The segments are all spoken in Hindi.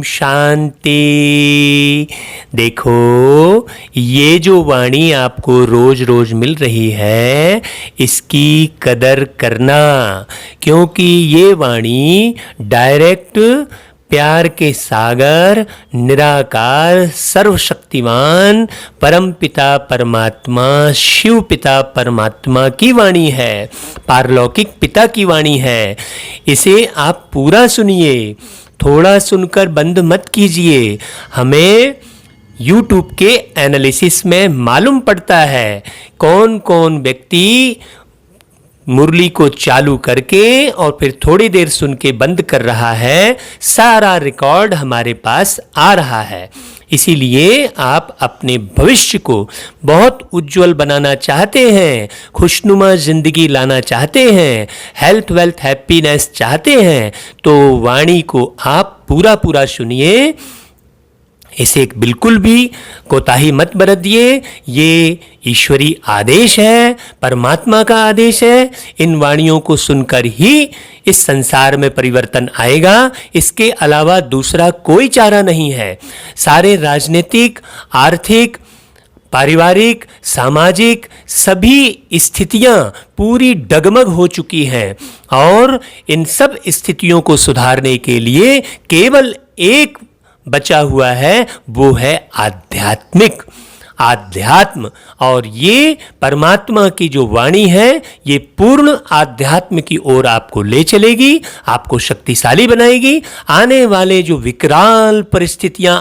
शांति। देखो, ये जो वाणी आपको रोज रोज मिल रही है, इसकी कदर करना, क्योंकि ये वाणी डायरेक्ट प्यार के सागर, निराकार, सर्वशक्तिमान परमपिता परमात्मा, शिव पिता परमात्मा की वाणी है, पारलौकिक पिता की वाणी है। इसे आप पूरा सुनिए, थोड़ा सुनकर बंद मत कीजिए। हमें YouTube के एनालिसिस में मालूम पड़ता है कौन कौन व्यक्ति मुरली को चालू करके और फिर थोड़ी देर सुन के बंद कर रहा है। सारा रिकॉर्ड हमारे पास आ रहा है। इसीलिए आप अपने भविष्य को बहुत उज्जवल बनाना चाहते हैं, खुशनुमा जिंदगी लाना चाहते हैं, हेल्थ वेल्थ हैप्पीनेस चाहते हैं, तो वाणी को आप पूरा पूरा सुनिए। इसे बिल्कुल भी कोताही मत बरतिए। ये ईश्वरी आदेश है, परमात्मा का आदेश है। इन वाणियों को सुनकर ही इस संसार में परिवर्तन आएगा। इसके अलावा दूसरा कोई चारा नहीं है। सारे राजनीतिक, आर्थिक, पारिवारिक, सामाजिक सभी स्थितियां पूरी डगमग हो चुकी हैं और इन सब स्थितियों को सुधारने के लिए केवल एक बचा हुआ है, वो है आध्यात्मिक आध्यात्म। और ये परमात्मा की जो वाणी है, ये पूर्ण आध्यात्म की ओर आपको ले चलेगी, आपको शक्तिशाली बनाएगी। आने वाले जो विकराल परिस्थितियां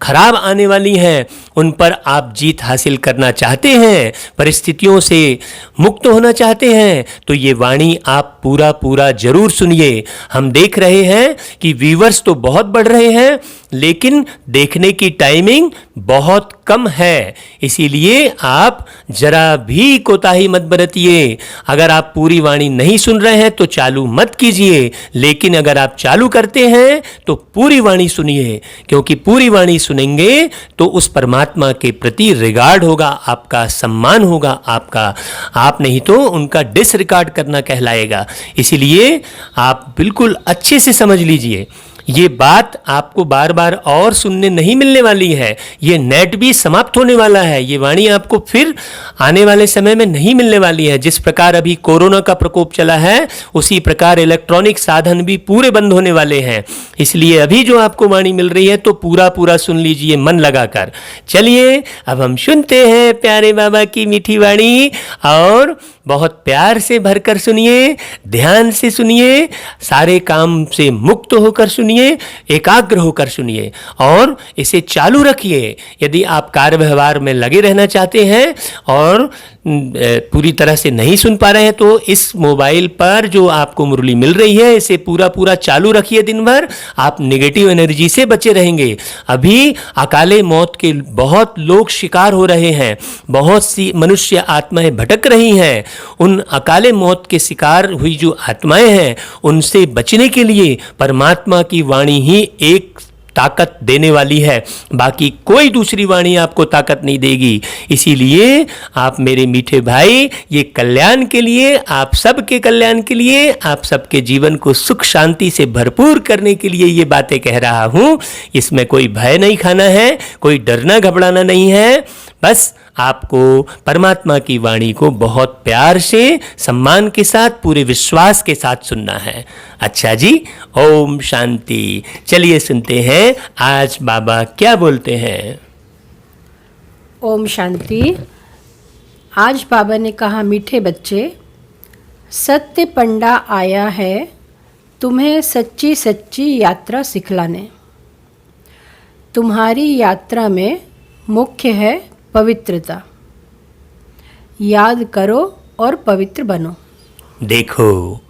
खराब आने वाली हैं, उन पर आप जीत हासिल करना चाहते हैं, परिस्थितियों से मुक्त होना चाहते हैं, तो ये वाणी आप पूरा पूरा जरूर सुनिए। हम देख रहे हैं कि व्यूअर्स तो बहुत बढ़ रहे हैं, लेकिन देखने की टाइमिंग बहुत कम है। इसीलिए आप जरा भी कोताही मत बरतिए। अगर आप पूरी वाणी नहीं सुन रहे हैं तो चालू मत कीजिए, लेकिन अगर आप चालू करते हैं तो पूरी वाणी सुनिए, क्योंकि पूरी वाणी सुनेंगे तो उस परमात्मा के प्रति रिगार्ड होगा, आपका सम्मान होगा, आपका आप नहीं तो उनका डिसरिगार्ड करना कहलाएगा। इसीलिए आप बिल्कुल अच्छे से समझ लीजिए, ये बात आपको बार बार और सुनने नहीं मिलने वाली है। ये नेट भी समाप्त होने वाला है। ये वाणी आपको फिर आने वाले समय में नहीं मिलने वाली है। जिस प्रकार अभी कोरोना का प्रकोप चला है, उसी प्रकार इलेक्ट्रॉनिक साधन भी पूरे बंद होने वाले हैं। इसलिए अभी जो आपको वाणी मिल रही है तो पूरा पूरा सुन लीजिए मन लगाकर। चलिए अब हम सुनते हैं प्यारे बाबा की मीठी वाणी, और बहुत प्यार से भरकर सुनिए, ध्यान से सुनिए, सारे काम से मुक्त होकर सुनिए, एकाग्र होकर सुनिए और इसे चालू रखिए। यदि आप कार्य व्यवहार में लगे रहना चाहते हैं और पूरी तरह से नहीं सुन पा रहे हैं, तो इस मोबाइल पर जो आपको मुरली मिल रही है, इसे पूरा पूरा चालू रखिए दिन भर। आप नेगेटिव एनर्जी से बचे रहेंगे। अभी अकाले मौत के बहुत लोग शिकार हो रहे हैं, बहुत सी मनुष्य आत्माएं भटक रही हैं। उन अकाले मौत के शिकार हुई जो आत्माएं हैं, उनसे बचने के लिए परमात्मा की वाणी ही एक ताकत देने वाली है। बाकी कोई दूसरी वाणी आपको ताकत नहीं देगी। इसीलिए आप मेरे मीठे भाई, ये कल्याण के लिए, आप सबके कल्याण के लिए, आप सबके जीवन को सुख शांति से भरपूर करने के लिए ये बातें कह रहा हूं। इसमें कोई भय नहीं खाना है, कोई डरना घबराना नहीं है। बस आपको परमात्मा की वाणी को बहुत प्यार से, सम्मान के साथ, पूरे विश्वास के साथ सुनना है। अच्छा जी, ओम शांति। चलिए सुनते हैं आज बाबा क्या बोलते हैं। ओम शांति। आज बाबा ने कहा, मीठे बच्चे, सत्य पंडा आया है तुम्हें सच्ची सच्ची यात्रा सिखलाने। तुम्हारी यात्रा में मुख्य है पवित्रता। याद करो और पवित्र बनो। देखो,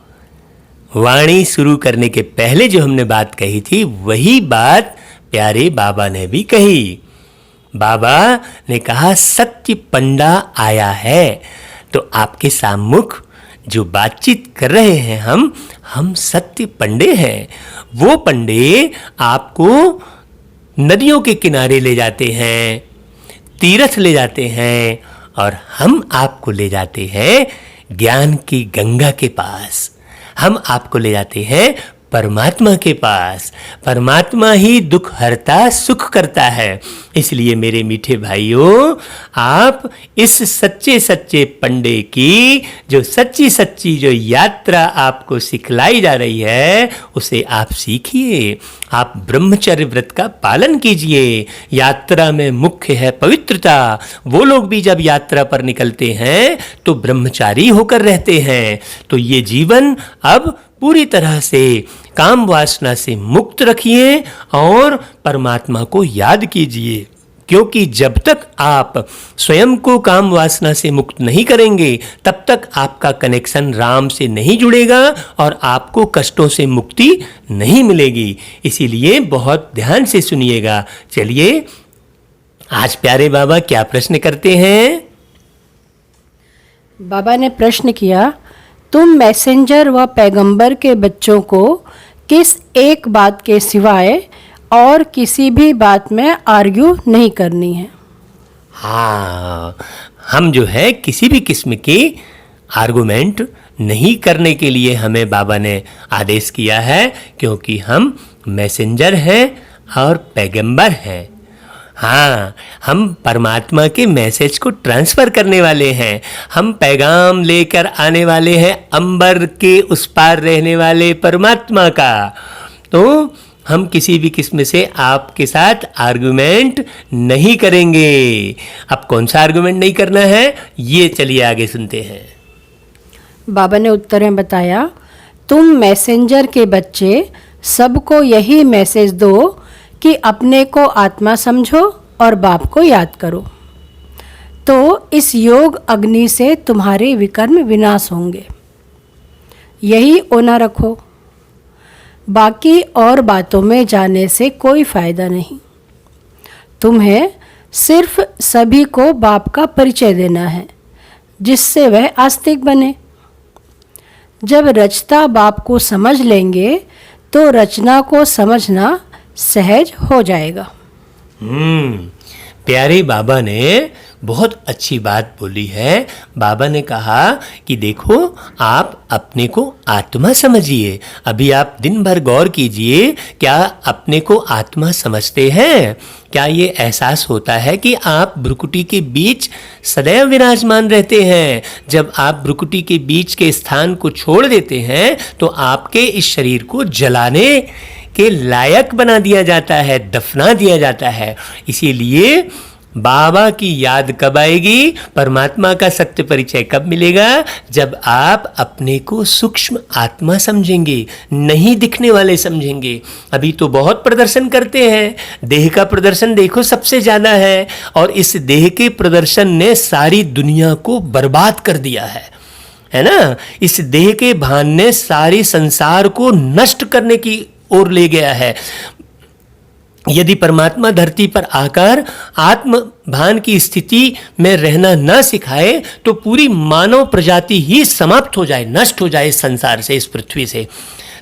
वाणी शुरू करने के पहले जो हमने बात कही थी, वही बात प्यारे बाबा ने भी कही। बाबा ने कहा सत्य पंडा आया है। तो आपके सामुख जो बातचीत कर रहे हैं हम सत्य पंडे हैं। वो पंडे आपको नदियों के किनारे ले जाते हैं, तीर्थ ले जाते हैं, और हम आपको ले जाते हैं ज्ञान की गंगा के पास। हम आपको ले जाते हैं परमात्मा के पास। परमात्मा ही दुख हरता, सुख करता है। इसलिए मेरे मीठे भाइयों, आप इस सच्चे सच्चे पंडे की जो सच्ची सच्ची जो यात्रा आपको सिखलाई जा रही है, उसे आप सीखिए। आप ब्रह्मचर्य व्रत का पालन कीजिए। यात्रा में मुख्य है पवित्रता। वो लोग भी जब यात्रा पर निकलते हैं तो ब्रह्मचारी होकर रहते हैं। तो ये जीवन अब पूरी तरह से काम वासना से मुक्त रखिए और परमात्मा को याद कीजिए, क्योंकि जब तक आप स्वयं को काम वासना से मुक्त नहीं करेंगे तब तक आपका कनेक्शन राम से नहीं जुड़ेगा और आपको कष्टों से मुक्ति नहीं मिलेगी। इसीलिए बहुत ध्यान से सुनिएगा। चलिए, आज प्यारे बाबा क्या प्रश्न करते हैं? बाबा ने प्रश्न किया, तुम मैसेंजर व पैगंबर के बच्चों को किस एक बात के सिवाय और किसी भी बात में आर्ग्यू नहीं करनी है? हाँ, हम जो है किसी भी किस्म की आर्गुमेंट नहीं करने के लिए हमें बाबा ने आदेश किया है, क्योंकि हम मैसेंजर हैं और पैगंबर हैं। हाँ, हम परमात्मा के मैसेज को ट्रांसफ़र करने वाले हैं। हम पैगाम लेकर आने वाले हैं अंबर के उस पार रहने वाले परमात्मा का। तो हम किसी भी किस्म से आपके साथ आर्गुमेंट नहीं करेंगे। अब कौन सा आर्गुमेंट नहीं करना है, ये चलिए आगे सुनते हैं। बाबा ने उत्तर में बताया, तुम मैसेंजर के बच्चे सबको यही मैसेज दो कि अपने को आत्मा समझो और बाप को याद करो, तो इस योग अग्नि से तुम्हारे विकर्म विनाश होंगे। यही ओना रखो, बाकी और बातों में जाने से कोई फायदा नहीं। तुम्हें सिर्फ सभी को बाप का परिचय देना है, जिससे वह आस्तिक बने। जब रचता बाप को समझ लेंगे तो रचना को समझना सहज हो जाएगा। प्यारे बाबा ने बहुत अच्छी बात बोली है। बाबा ने कहा कि देखो, आप अपने को आत्मा समझिए। अभी आप दिन भर गौर कीजिए, क्या अपने को आत्मा समझते हैं? क्या ये एहसास होता है कि आप भ्रुकुटी के बीच सदैव विराजमान रहते हैं? जब आप भ्रुकुटी के बीच के स्थान को छोड़ देते हैं तो आपके इस शरीर को जलाने के लायक बना दिया जाता है, दफना दिया जाता है। इसीलिए बाबा की याद कब आएगी, परमात्मा का सत्य परिचय कब मिलेगा? जब आप अपने को सूक्ष्म आत्मा समझेंगे, नहीं दिखने वाले समझेंगे। अभी तो बहुत प्रदर्शन करते हैं, देह का प्रदर्शन देखो सबसे ज़्यादा है, और इस देह के प्रदर्शन ने सारी दुनिया को बर्बाद कर दिया है ना? इस देह के भान ने सारी संसार को नष्ट करने की ओर ले गया है। यदि परमात्मा धरती पर आकर आत्म भान की स्थिति में रहना न सिखाए तो पूरी मानव प्रजाति ही समाप्त हो जाए, नष्ट हो जाए इस संसार से, इस पृथ्वी से।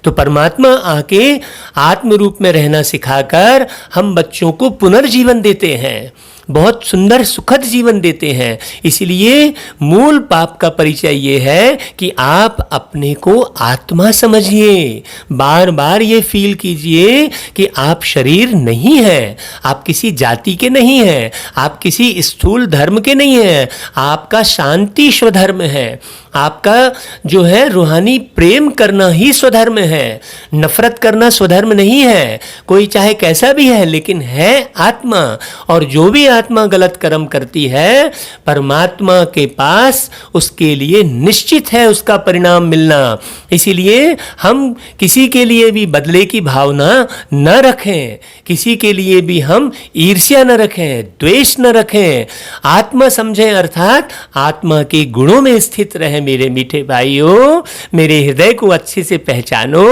तो परमात्मा आके आत्म रूप में रहना सिखाकर हम बच्चों को पुनर्जीवन देते हैं, बहुत सुंदर सुखद जीवन देते हैं। इसलिए मूल पाप का परिचय ये है कि आप अपने को आत्मा समझिए। बार बार ये फील कीजिए कि आप शरीर नहीं हैं, आप किसी जाति के नहीं हैं, आप किसी स्थूल धर्म के नहीं हैं। आपका शांति स्वधर्म है, आपका जो है रूहानी प्रेम करना ही स्वधर्म है। नफरत करना स्वधर्म नहीं है। कोई चाहे कैसा भी है, लेकिन है आत्मा। और जो भी आत्मा गलत कर्म करती है, परमात्मा के पास उसके लिए निश्चित है उसका परिणाम मिलना। इसीलिए हम किसी के लिए भी बदले की भावना न रखें, किसी के लिए भी हम ईर्ष्या न रखें, द्वेष न रखें। आत्मा समझें, अर्थात आत्मा के गुणों में स्थित रहें। मेरे मीठे भाइयों, मेरे हृदय को अच्छे से पहचानो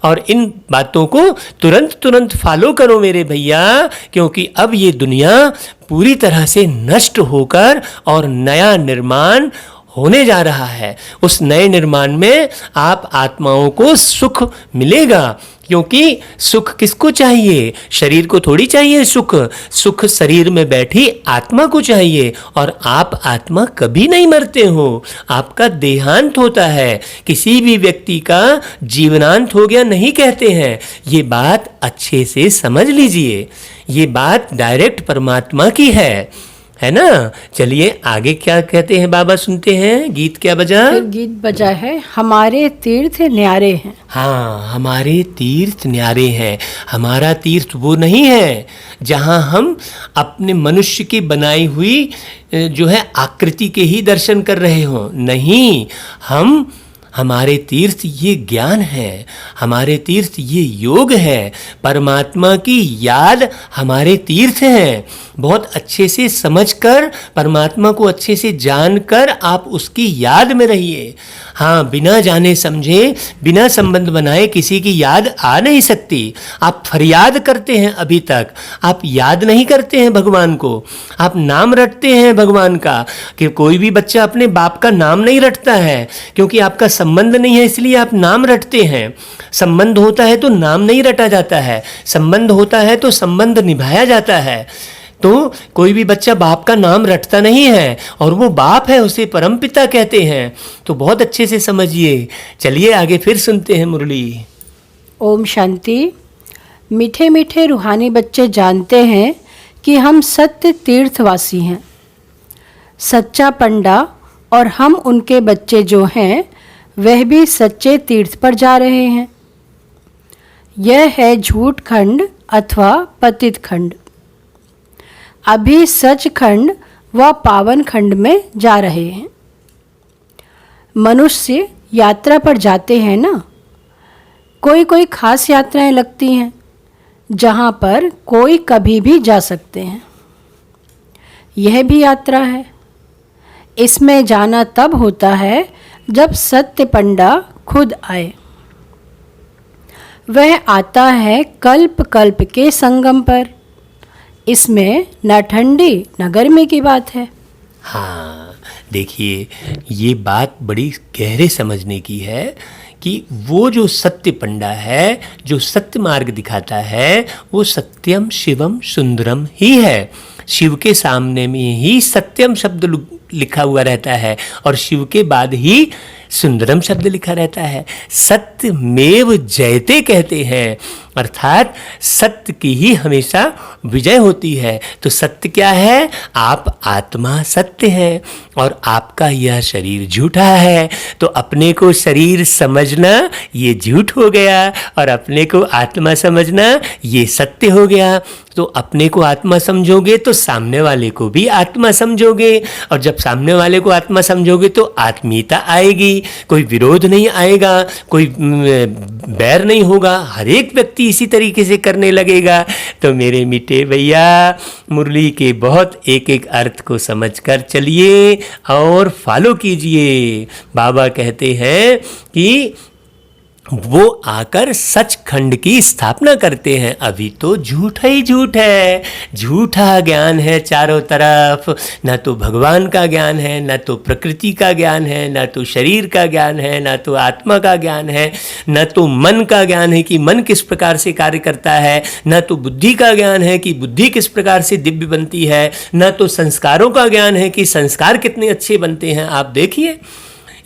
और इन बातों को तुरंत तुरंत फॉलो करो मेरे भैया, क्योंकि अब ये दुनिया पूरी तरह से नष्ट होकर और नया निर्माण होने जा रहा है। उस नए निर्माण में आप आत्माओं को सुख मिलेगा, क्योंकि सुख किसको चाहिए? शरीर को थोड़ी चाहिए सुख, सुख शरीर में बैठी आत्मा को चाहिए। और आप आत्मा कभी नहीं मरते हो, आपका देहांत होता है, किसी भी व्यक्ति का जीवनांत हो गया नहीं कहते हैं। ये बात अच्छे से समझ लीजिए, ये बात डायरेक्ट परमात्मा की है ना। चलिए आगे क्या कहते हैं बाबा, सुनते हैं। गीत क्या बजा? फिर गीत बजा है, हमारे तीर्थ न्यारे हैं। हाँ, हमारे तीर्थ न्यारे हैं। हमारा तीर्थ वो नहीं है जहाँ हम अपने मनुष्य की बनाई हुई जो है आकृति के ही दर्शन कर रहे हो। नहीं, हमारे तीर्थ ये ज्ञान है, हमारे तीर्थ ये योग है, परमात्मा की याद हमारे तीर्थ हैं। बहुत अच्छे से समझकर, परमात्मा को अच्छे से जानकर आप उसकी याद में रहिए। हाँ, बिना जाने समझे, बिना संबंध बनाए किसी की याद आ नहीं सकती। आप फरियाद करते हैं अभी तक, आप याद नहीं करते हैं भगवान को। आप नाम रटते हैं भगवान का, कि कोई भी बच्चा अपने बाप का नाम नहीं रटता है, क्योंकि आपका संबंध नहीं है इसलिए आप नाम रटते हैं। संबंध होता है तो नाम नहीं रटा जाता है, संबंध होता है तो संबंध निभाया जाता है। तो कोई भी बच्चा बाप का नाम रटता नहीं है, और वो बाप है, उसे परमपिता कहते हैं। तो बहुत अच्छे से समझिए। चलिए आगे फिर सुनते हैं मुरली। ओम शांति। मीठे मीठे रूहानी बच्चे जानते हैं कि हम सत्य तीर्थवासी हैं। सच्चा पंडा और हम उनके बच्चे जो हैं वह भी सच्चे तीर्थ पर जा रहे हैं। यह है झूठ खंड अथवा पतित खंड। अभी सच खंड व पावन खंड में जा रहे हैं। मनुष्य यात्रा पर जाते हैं ना, कोई कोई खास यात्राएं लगती हैं जहाँ पर कोई कभी भी जा सकते हैं। यह भी यात्रा है। इसमें जाना तब होता है जब सत्य पंडा खुद आए। वह आता है कल्प कल्प के संगम पर। इसमें न ठंडी न गर्मी की बात है। हाँ, देखिए ये बात बड़ी गहरे समझने की है कि वो जो सत्य पंडा है, जो सत्य मार्ग दिखाता है, वो सत्यम शिवम सुंदरम ही है। शिव के सामने में ही सत्यम शब्द लिखा हुआ रहता है, और शिव के बाद ही सुंदरम शब्द लिखा रहता है। सत्यमेव जयते कहते हैं, अर्थात सत्य की ही हमेशा विजय होती है। तो सत्य क्या है? आप आत्मा सत्य है, और आपका यह शरीर झूठा है। तो अपने को शरीर समझना ये झूठ हो गया, और अपने को आत्मा समझना ये सत्य हो गया। तो अपने को आत्मा समझोगे तो सामने वाले को भी आत्मा समझोगे, और जब सामने वाले को आत्मा समझोगे तो आत्मीयता आएगी, कोई विरोध नहीं आएगा, कोई बैर नहीं होगा, हर एक व्यक्ति इसी तरीके से करने लगेगा। तो मेरे मीठे भैया, मुरली के बहुत एक एक अर्थ को समझकर चलिए और फॉलो कीजिए। बाबा कहते हैं कि वो आकर सचखंड की स्थापना करते हैं। अभी तो झूठा ही झूठ है, झूठा ज्ञान है चारों तरफ। न तो भगवान का ज्ञान है, न तो प्रकृति का ज्ञान है, न तो शरीर का ज्ञान है, न तो आत्मा का ज्ञान है, न तो मन का ज्ञान है कि मन किस प्रकार से कार्य करता है, न तो बुद्धि का ज्ञान है कि बुद्धि किस प्रकार से दिव्य बनती है, न तो संस्कारों का ज्ञान है कि संस्कार कितने अच्छे बनते हैं। आप देखिए,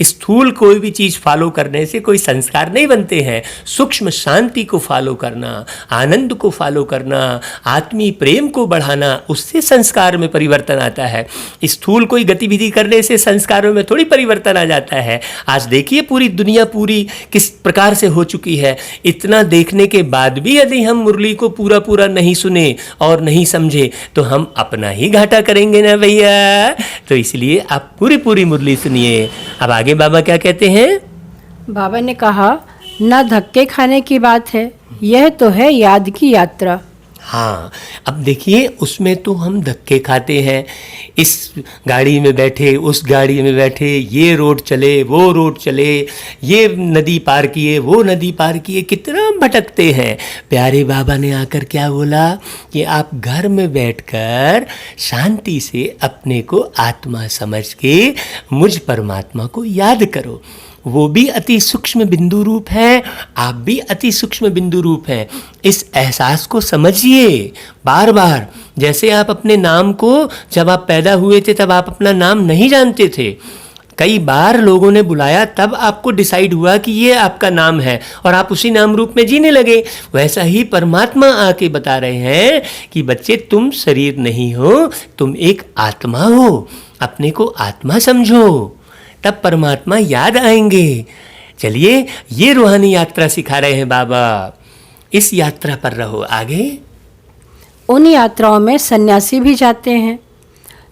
स्थूल कोई भी चीज़ फॉलो करने से कोई संस्कार नहीं बनते हैं। सूक्ष्म शांति को फॉलो करना, आनंद को फॉलो करना, आत्मीय प्रेम को बढ़ाना, उससे संस्कार में परिवर्तन आता है। स्थूल कोई गतिविधि करने से संस्कारों में थोड़ी परिवर्तन आ जाता है। आज देखिए पूरी दुनिया पूरी किस प्रकार से हो चुकी है। इतना देखने के बाद भी यदि हम मुरली को पूरा पूरा नहीं सुने और नहीं समझे तो हम अपना ही घाटा करेंगे ना भैया। तो इसलिए आप पूरी पूरी मुरली सुनिए। अब आगे बाबा क्या कहते हैं? बाबा ने कहा, न धक्के खाने की बात है, यह तो है याद की यात्रा। हाँ, अब देखिए उसमें तो हम धक्के खाते हैं। इस गाड़ी में बैठे, उस गाड़ी में बैठे, ये रोड चले, वो रोड चले, ये नदी पार किए, वो नदी पार किए, कितने कितना भटकते हैं। प्यारे बाबा ने आकर क्या बोला कि आप घर में बैठकर शांति से अपने को आत्मा समझ के मुझ परमात्मा को याद करो। वो भी अति सूक्ष्म बिंदु रूप है, आप भी अति सूक्ष्म बिंदु रूप हैं। इस एहसास को समझिए बार बार। जैसे आप अपने नाम को, जब आप पैदा हुए थे तब आप अपना नाम नहीं जानते थे, कई बार लोगों ने बुलाया तब आपको डिसाइड हुआ कि ये आपका नाम है और आप उसी नाम रूप में जीने लगे। वैसा ही परमात्मा आके बता रहे हैं कि बच्चे तुम शरीर नहीं हो, तुम एक आत्मा हो, अपने को आत्मा समझो, तब परमात्मा याद आएंगे। चलिए, ये रूहानी यात्रा सिखा रहे हैं बाबा, इस यात्रा पर रहो आगे। उन यात्राओं में सन्यासी भी जाते हैं।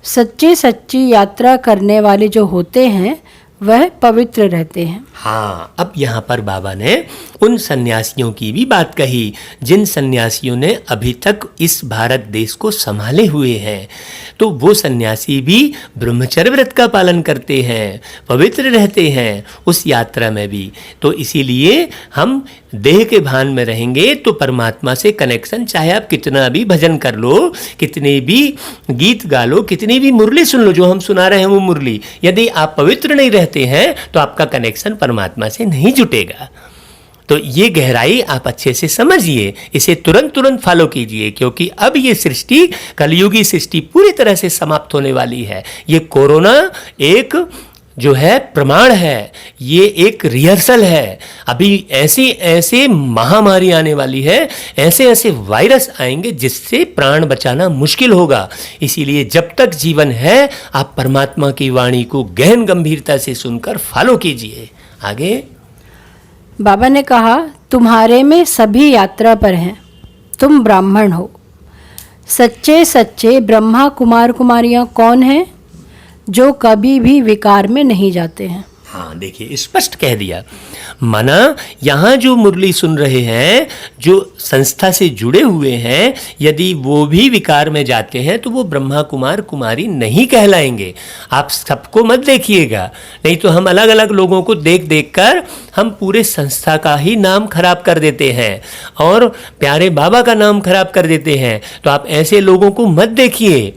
सच्ची सच्ची यात्रा करने वाले जो होते हैं वह पवित्र रहते हैं। हाँ, अब यहाँ पर बाबा ने उन सन्यासियों की भी बात कही जिन सन्यासियों ने अभी तक इस भारत देश को संभाले हुए हैं। तो वो सन्यासी भी ब्रह्मचर्य व्रत का पालन करते हैं, पवित्र रहते हैं उस यात्रा में भी। तो इसीलिए हम देह के भान में रहेंगे तो परमात्मा से कनेक्शन, चाहे आप कितना भी भजन कर लो, कितने भी गीत गा लो, कितनी भी मुरली सुन लो, जो हम सुना रहे हैं वो मुरली, यदि आप पवित्र नहीं रहते हैं तो आपका कनेक्शन परमात्मा से नहीं जुटेगा। तो ये गहराई आप अच्छे से समझिए, इसे तुरंत फॉलो कीजिए, क्योंकि अब ये सृष्टि, कलयुगी सृष्टि पूरी तरह से समाप्त होने वाली है। ये कोरोना एक जो है प्रमाण है, ये एक रिहर्सल है। अभी ऐसे ऐसे महामारी आने वाली है, ऐसे ऐसे वायरस आएंगे जिससे प्राण बचाना मुश्किल होगा। इसीलिए जब तक जीवन है आप परमात्मा की वाणी को गहन गंभीरता से सुनकर फॉलो कीजिए। आगे बाबा ने कहा, तुम्हारे में सभी यात्रा पर हैं, तुम ब्राह्मण हो। सच्चे सच्चे ब्रह्मा कुमार कुमारियाँ कौन हैं? जो कभी भी विकार में नहीं जाते हैं। हाँ, देखिए स्पष्ट कह दिया। माना यहाँ जो मुरली सुन रहे हैं, जो संस्था से जुड़े हुए हैं, यदि वो भी विकार में जाते हैं तो वो ब्रह्मा कुमार कुमारी नहीं कहलाएंगे। आप सबको मत देखिएगा, नहीं तो हम अलग अलग लोगों को देख देख कर हम पूरे संस्था का ही नाम खराब कर देते हैं और प्यारे बाबा का नाम खराब कर देते हैं। तो आप ऐसे लोगों को मत देखिए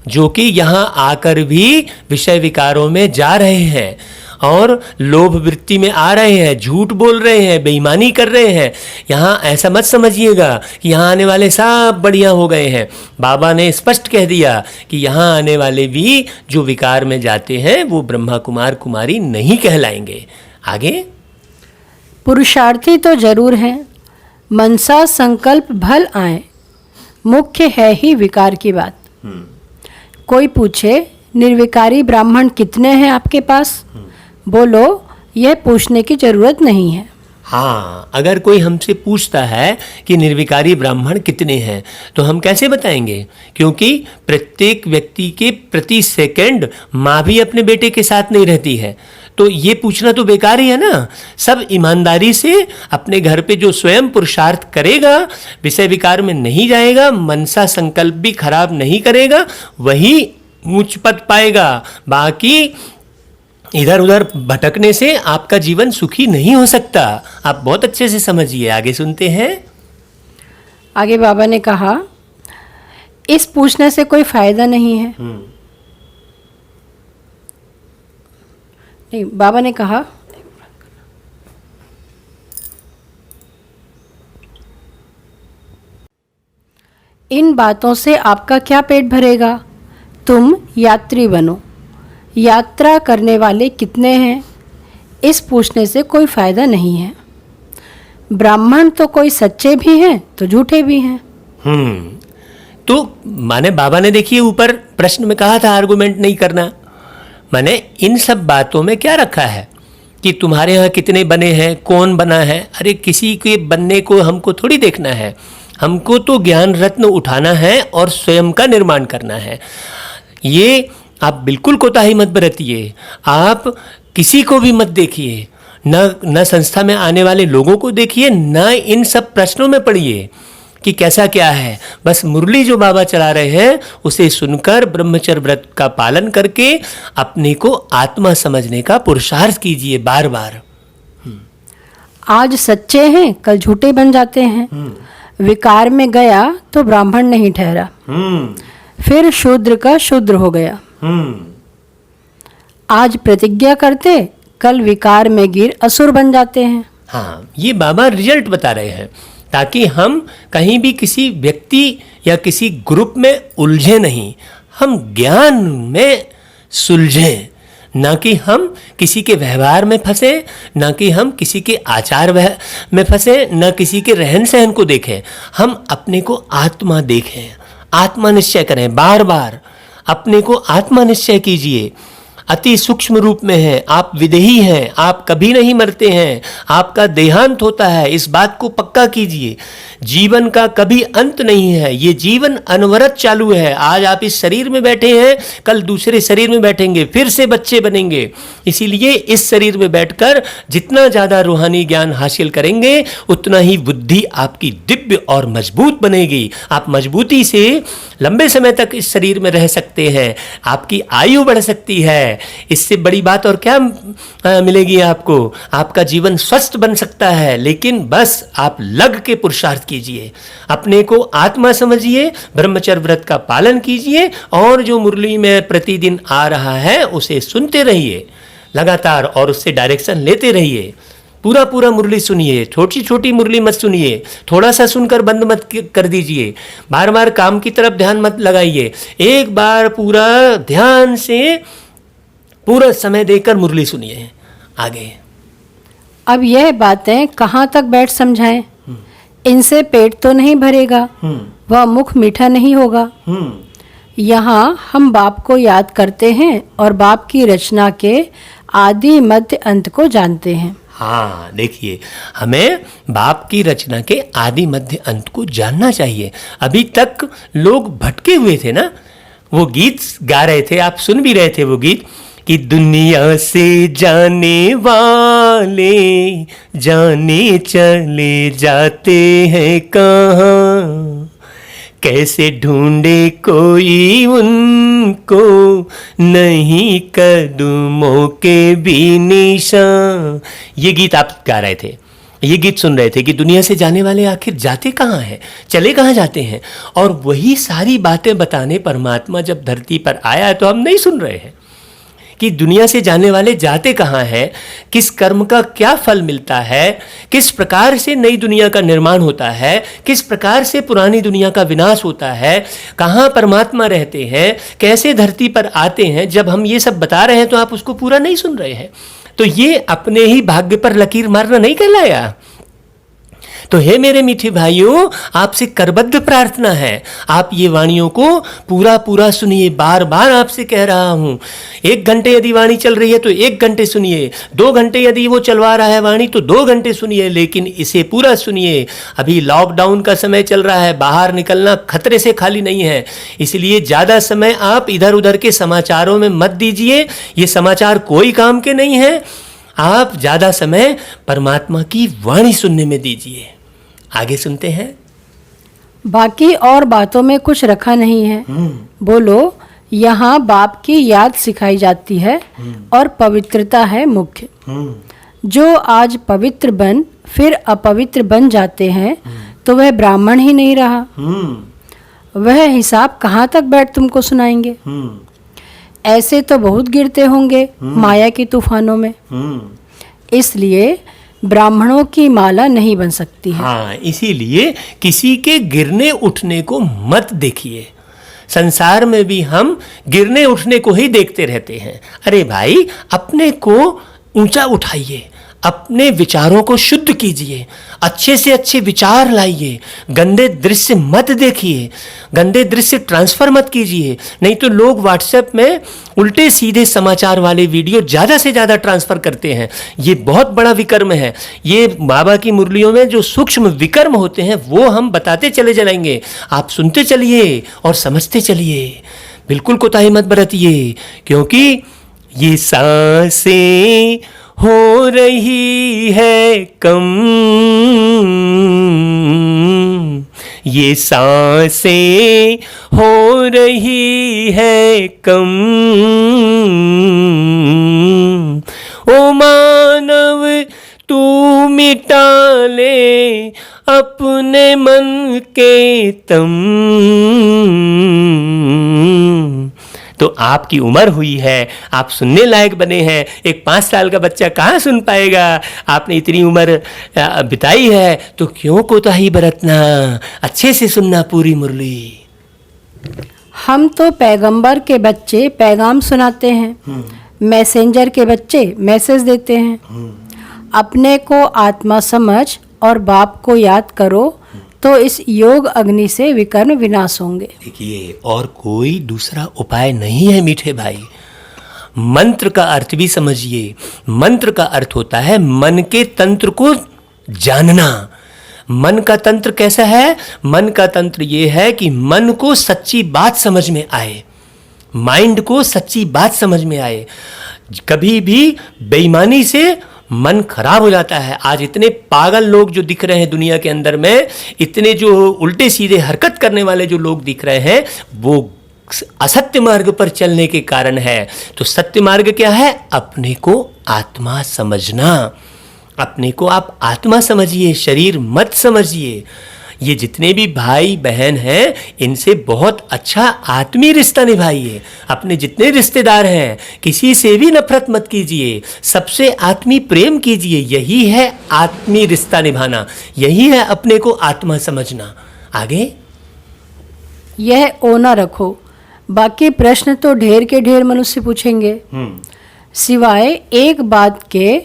जो कि यहाँ आकर भी विषय विकारों में जा रहे हैं और लोभ वृत्ति में आ रहे हैं, झूठ बोल रहे हैं, बेईमानी कर रहे हैं। यहाँ ऐसा मत समझिएगा कि यहाँ आने वाले सब बढ़िया हो गए हैं। बाबा ने स्पष्ट कह दिया कि यहाँ आने वाले भी जो विकार में जाते हैं वो ब्रह्मा कुमार कुमारी नहीं कहलाएंगे। आगे पुरुषार्थी तो जरूर हैं, मनसा संकल्प भल आए, मुख्य है ही विकार की बात। कोई पूछे, निर्विकारी ब्राह्मण कितने हैं आपके पास? बोलो, यह पूछने की जरूरत नहीं है। हाँ, अगर कोई हमसे पूछता है कि निर्विकारी ब्राह्मण कितने हैं तो हम कैसे बताएंगे, क्योंकि प्रत्येक व्यक्ति के प्रति सेकंड माँ भी अपने बेटे के साथ नहीं रहती है। तो ये पूछना तो बेकार ही है ना। सब ईमानदारी से अपने घर पे जो स्वयं पुरुषार्थ करेगा, विषय विकार में नहीं जाएगा, मनसा संकल्प भी खराब नहीं करेगा, वही ऊंच पद पाएगा। बाकी इधर उधर भटकने से आपका जीवन सुखी नहीं हो सकता। आप बहुत अच्छे से समझिए। आगे सुनते हैं। आगे बाबा ने कहा, इस पूछने से कोई फायदा नहीं है। नहीं, बाबा ने कहा, इन बातों से आपका क्या पेट भरेगा? तुम यात्री बनो। यात्रा करने वाले कितने हैं? इस पूछने से कोई फायदा नहीं है। ब्राह्मण तो कोई सच्चे भी हैं तो झूठे भी हैं। तो माने बाबा ने देखिए ऊपर प्रश्न में कहा था आर्गुमेंट नहीं करना। माने इन सब बातों में क्या रखा है कि तुम्हारे यहाँ कितने बने हैं, कौन बना है? अरे किसी के बनने को हमको थोड़ी देखना है, हमको तो ज्ञान रत्न उठाना है और स्वयं का निर्माण करना है। ये आप बिल्कुल कोताही मत बरतिए। आप किसी को भी मत देखिए, न संस्था में आने वाले लोगों को देखिए, न इन सब प्रश्नों में पड़िए कि कैसा क्या है। बस मुरली जो बाबा चला रहे हैं उसे सुनकर ब्रह्मचर्य व्रत का पालन करके अपने को आत्मा समझने का पुरुषार्थ कीजिए बार बार। आज सच्चे हैं कल झूठे बन जाते हैं। विकार में गया तो ब्राह्मण नहीं ठहरा, फिर शूद्र का शूद्र हो गया। आज प्रतिज्ञा करते कल विकार में गिर असुर बन जाते हैं। हाँ, ये बाबा रिजल्ट बता रहे हैं ताकि हम कहीं भी किसी व्यक्ति या किसी ग्रुप में उलझे नहीं, हम ज्ञान में सुलझें, ना कि हम किसी के व्यवहार में फंसे, ना कि हम किसी के आचार में फंसे, ना किसी के रहन सहन को देखें। हम अपने को आत्मा देखें, आत्मा निश्चय करें। बार बार अपने को आत्मा निश्चय कीजिए। अति सूक्ष्म रूप में है, आप विदेही हैं, आप कभी नहीं मरते हैं, आपका देहांत होता है, इस बात को पक्का कीजिए। जीवन का कभी अंत नहीं है, ये जीवन अनवरत चालू है। आज आप इस शरीर में बैठे हैं, कल दूसरे शरीर में बैठेंगे, फिर से बच्चे बनेंगे। इसीलिए इस शरीर में बैठकर जितना ज़्यादा रूहानी ज्ञान हासिल करेंगे उतना ही बुद्धि आपकी दिव्य और मजबूत बनेगी। आप मजबूती से लंबे समय तक इस शरीर में रह सकते हैं, आपकी आयु बढ़ सकती है। इससे बड़ी बात और क्या मिलेगी आपको? आपका जीवन स्वस्थ बन सकता है। लेकिन बस आप लग के पुरुषार्थ कीजिए, अपने को आत्मा समझिए, ब्रह्मचर्य व्रत का पालन कीजिए और जो मुरली में प्रतिदिन आ रहा है उसे सुनते रहिए लगातार और उससे डायरेक्शन लेते रहिए। पूरा पूरा मुरली सुनिए, छोटी छोटी मुरली मत सुनिए, थोड़ा सा सुनकर बंद मत कर दीजिए। बार बार काम की तरफ ध्यान मत लगाइए, एक बार पूरा ध्यान से पूरा समय देकर मुरली सुनिए। आगे अब यह बातें कहाँ तक बैठ समझाएं? इनसे पेट तो नहीं भरेगा, वह मुख मीठा नहीं होगा। यहाँ हम बाप को याद करते हैं और बाप की रचना के आदि मध्य अंत को जानते हैं। हाँ, देखिए, हमें बाप की रचना के आदि मध्य अंत को जानना चाहिए। अभी तक लोग भटके हुए थे ना, वो गीत गा रहे थे, आप सुन भी रहे थे वो गीत कि दुनिया से जाने वाले जाने चले जाते हैं कहाँ, कैसे ढूंढे कोई उनको नहीं कदमों के भी निशान। ये गीत आप गा रहे थे, ये गीत सुन रहे थे कि दुनिया से जाने वाले आखिर जाते कहाँ हैं, चले कहाँ जाते हैं। और वही सारी बातें बताने परमात्मा जब धरती पर आया तो हम नहीं सुन रहे हैं कि दुनिया से जाने वाले जाते कहाँ हैं, किस कर्म का क्या फल मिलता है, किस प्रकार से नई दुनिया का निर्माण होता है, किस प्रकार से पुरानी दुनिया का विनाश होता है, कहाँ परमात्मा रहते हैं, कैसे धरती पर आते हैं। जब हम ये सब बता रहे हैं तो आप उसको पूरा नहीं सुन रहे हैं, तो ये अपने ही भाग्य पर लकीर मारना नहीं कहलाया। तो हे मेरे मीठे भाइयों, आपसे करबद्ध प्रार्थना है, आप ये वाणियों को पूरा पूरा सुनिए। बार बार आपसे कह रहा हूँ, 1 घंटे यदि वाणी चल रही है तो 1 घंटे सुनिए, 2 घंटे यदि वो चलवा रहा है वाणी तो 2 घंटे सुनिए, लेकिन इसे पूरा सुनिए। अभी लॉकडाउन का समय चल रहा है, बाहर निकलना खतरे से खाली नहीं है, इसलिए ज़्यादा समय आप इधर उधर के समाचारों में मत दीजिए। ये समाचार कोई काम के नहीं है, आप ज़्यादा समय परमात्मा की वाणी सुनने में दीजिए। आगे सुनते हैं। बाकी और बातों में कुछ रखा नहीं है। बोलो, यहाँ बाप की याद सिखाई जाती है और पवित्रता है मुख्य। जो आज पवित्र बन फिर अपवित्र बन जाते हैं तो वह ब्राह्मण ही नहीं रहा। वह हिसाब कहाँ तक बैठ तुमको सुनाएंगे। ऐसे तो बहुत गिरते होंगे माया के तूफानों में, इसलिए ब्राह्मणों की माला नहीं बन सकती है। हाँ, इसीलिए किसी के गिरने उठने को मत देखिए। संसार में भी हम गिरने उठने को ही देखते रहते हैं। अरे भाई, अपने को ऊंचा उठाइए, अपने विचारों को शुद्ध कीजिए, अच्छे से अच्छे विचार लाइए, गंदे दृश्य मत देखिए, गंदे दृश्य ट्रांसफर मत कीजिए। नहीं तो लोग व्हाट्सएप में उल्टे सीधे समाचार वाले वीडियो ज़्यादा से ज़्यादा ट्रांसफ़र करते हैं। ये बहुत बड़ा विकर्म है। ये बाबा की मुरलियों में जो सूक्ष्म विकर्म होते हैं वो हम बताते चले जाएंगे, आप सुनते चलिए और समझते चलिए, बिल्कुल कोताही मत बरतिए। क्योंकि ये सांसें हो रही है कम, ये सांसें हो रही है कम, ओ मानव तू मिटा ले अपने मन के तम। तो आपकी उम्र हुई है, आप सुनने लायक बने हैं। एक 5 साल का बच्चा कहाँ सुन पाएगा? आपने इतनी उम्र बिताई है तो क्यों कोताही बरतना, अच्छे से सुनना पूरी मुरली। हम तो पैगंबर के बच्चे पैगाम सुनाते हैं, मैसेंजर के बच्चे मैसेज देते हैं। अपने को आत्मा समझ और बाप को याद करो तो इस योग अग्नि से विकर्म विनाश होंगे। देखिए, और कोई दूसरा उपाय नहीं है मीठे भाई। मंत्र का अर्थ भी समझिए। मंत्र का अर्थ होता है मन के तंत्र को जानना। मन का तंत्र कैसा है? मन का तंत्र ये है कि मन को सच्ची बात समझ में आए, माइंड को सच्ची बात समझ में आए। कभी भी बेईमानी से मन खराब हो जाता है। आज इतने पागल लोग जो दिख रहे हैं दुनिया के अंदर में, इतने जो उल्टे सीधे हरकत करने वाले जो लोग दिख रहे हैं, वो असत्य मार्ग पर चलने के कारण है। तो सत्य मार्ग क्या है? अपने को आत्मा समझना। अपने को आप आत्मा समझिए, शरीर मत समझिए। ये जितने भी भाई बहन हैं, इनसे बहुत अच्छा आत्मीय रिश्ता निभाइए। अपने जितने रिश्तेदार हैं, किसी से भी नफरत मत कीजिए, सबसे आत्मीय प्रेम कीजिए। यही है आत्मीय रिश्ता निभाना, यही है अपने को आत्मा समझना। आगे यह ओना रखो, बाकी प्रश्न तो ढेर के ढेर मनुष्य पूछेंगे, सिवाय एक बात के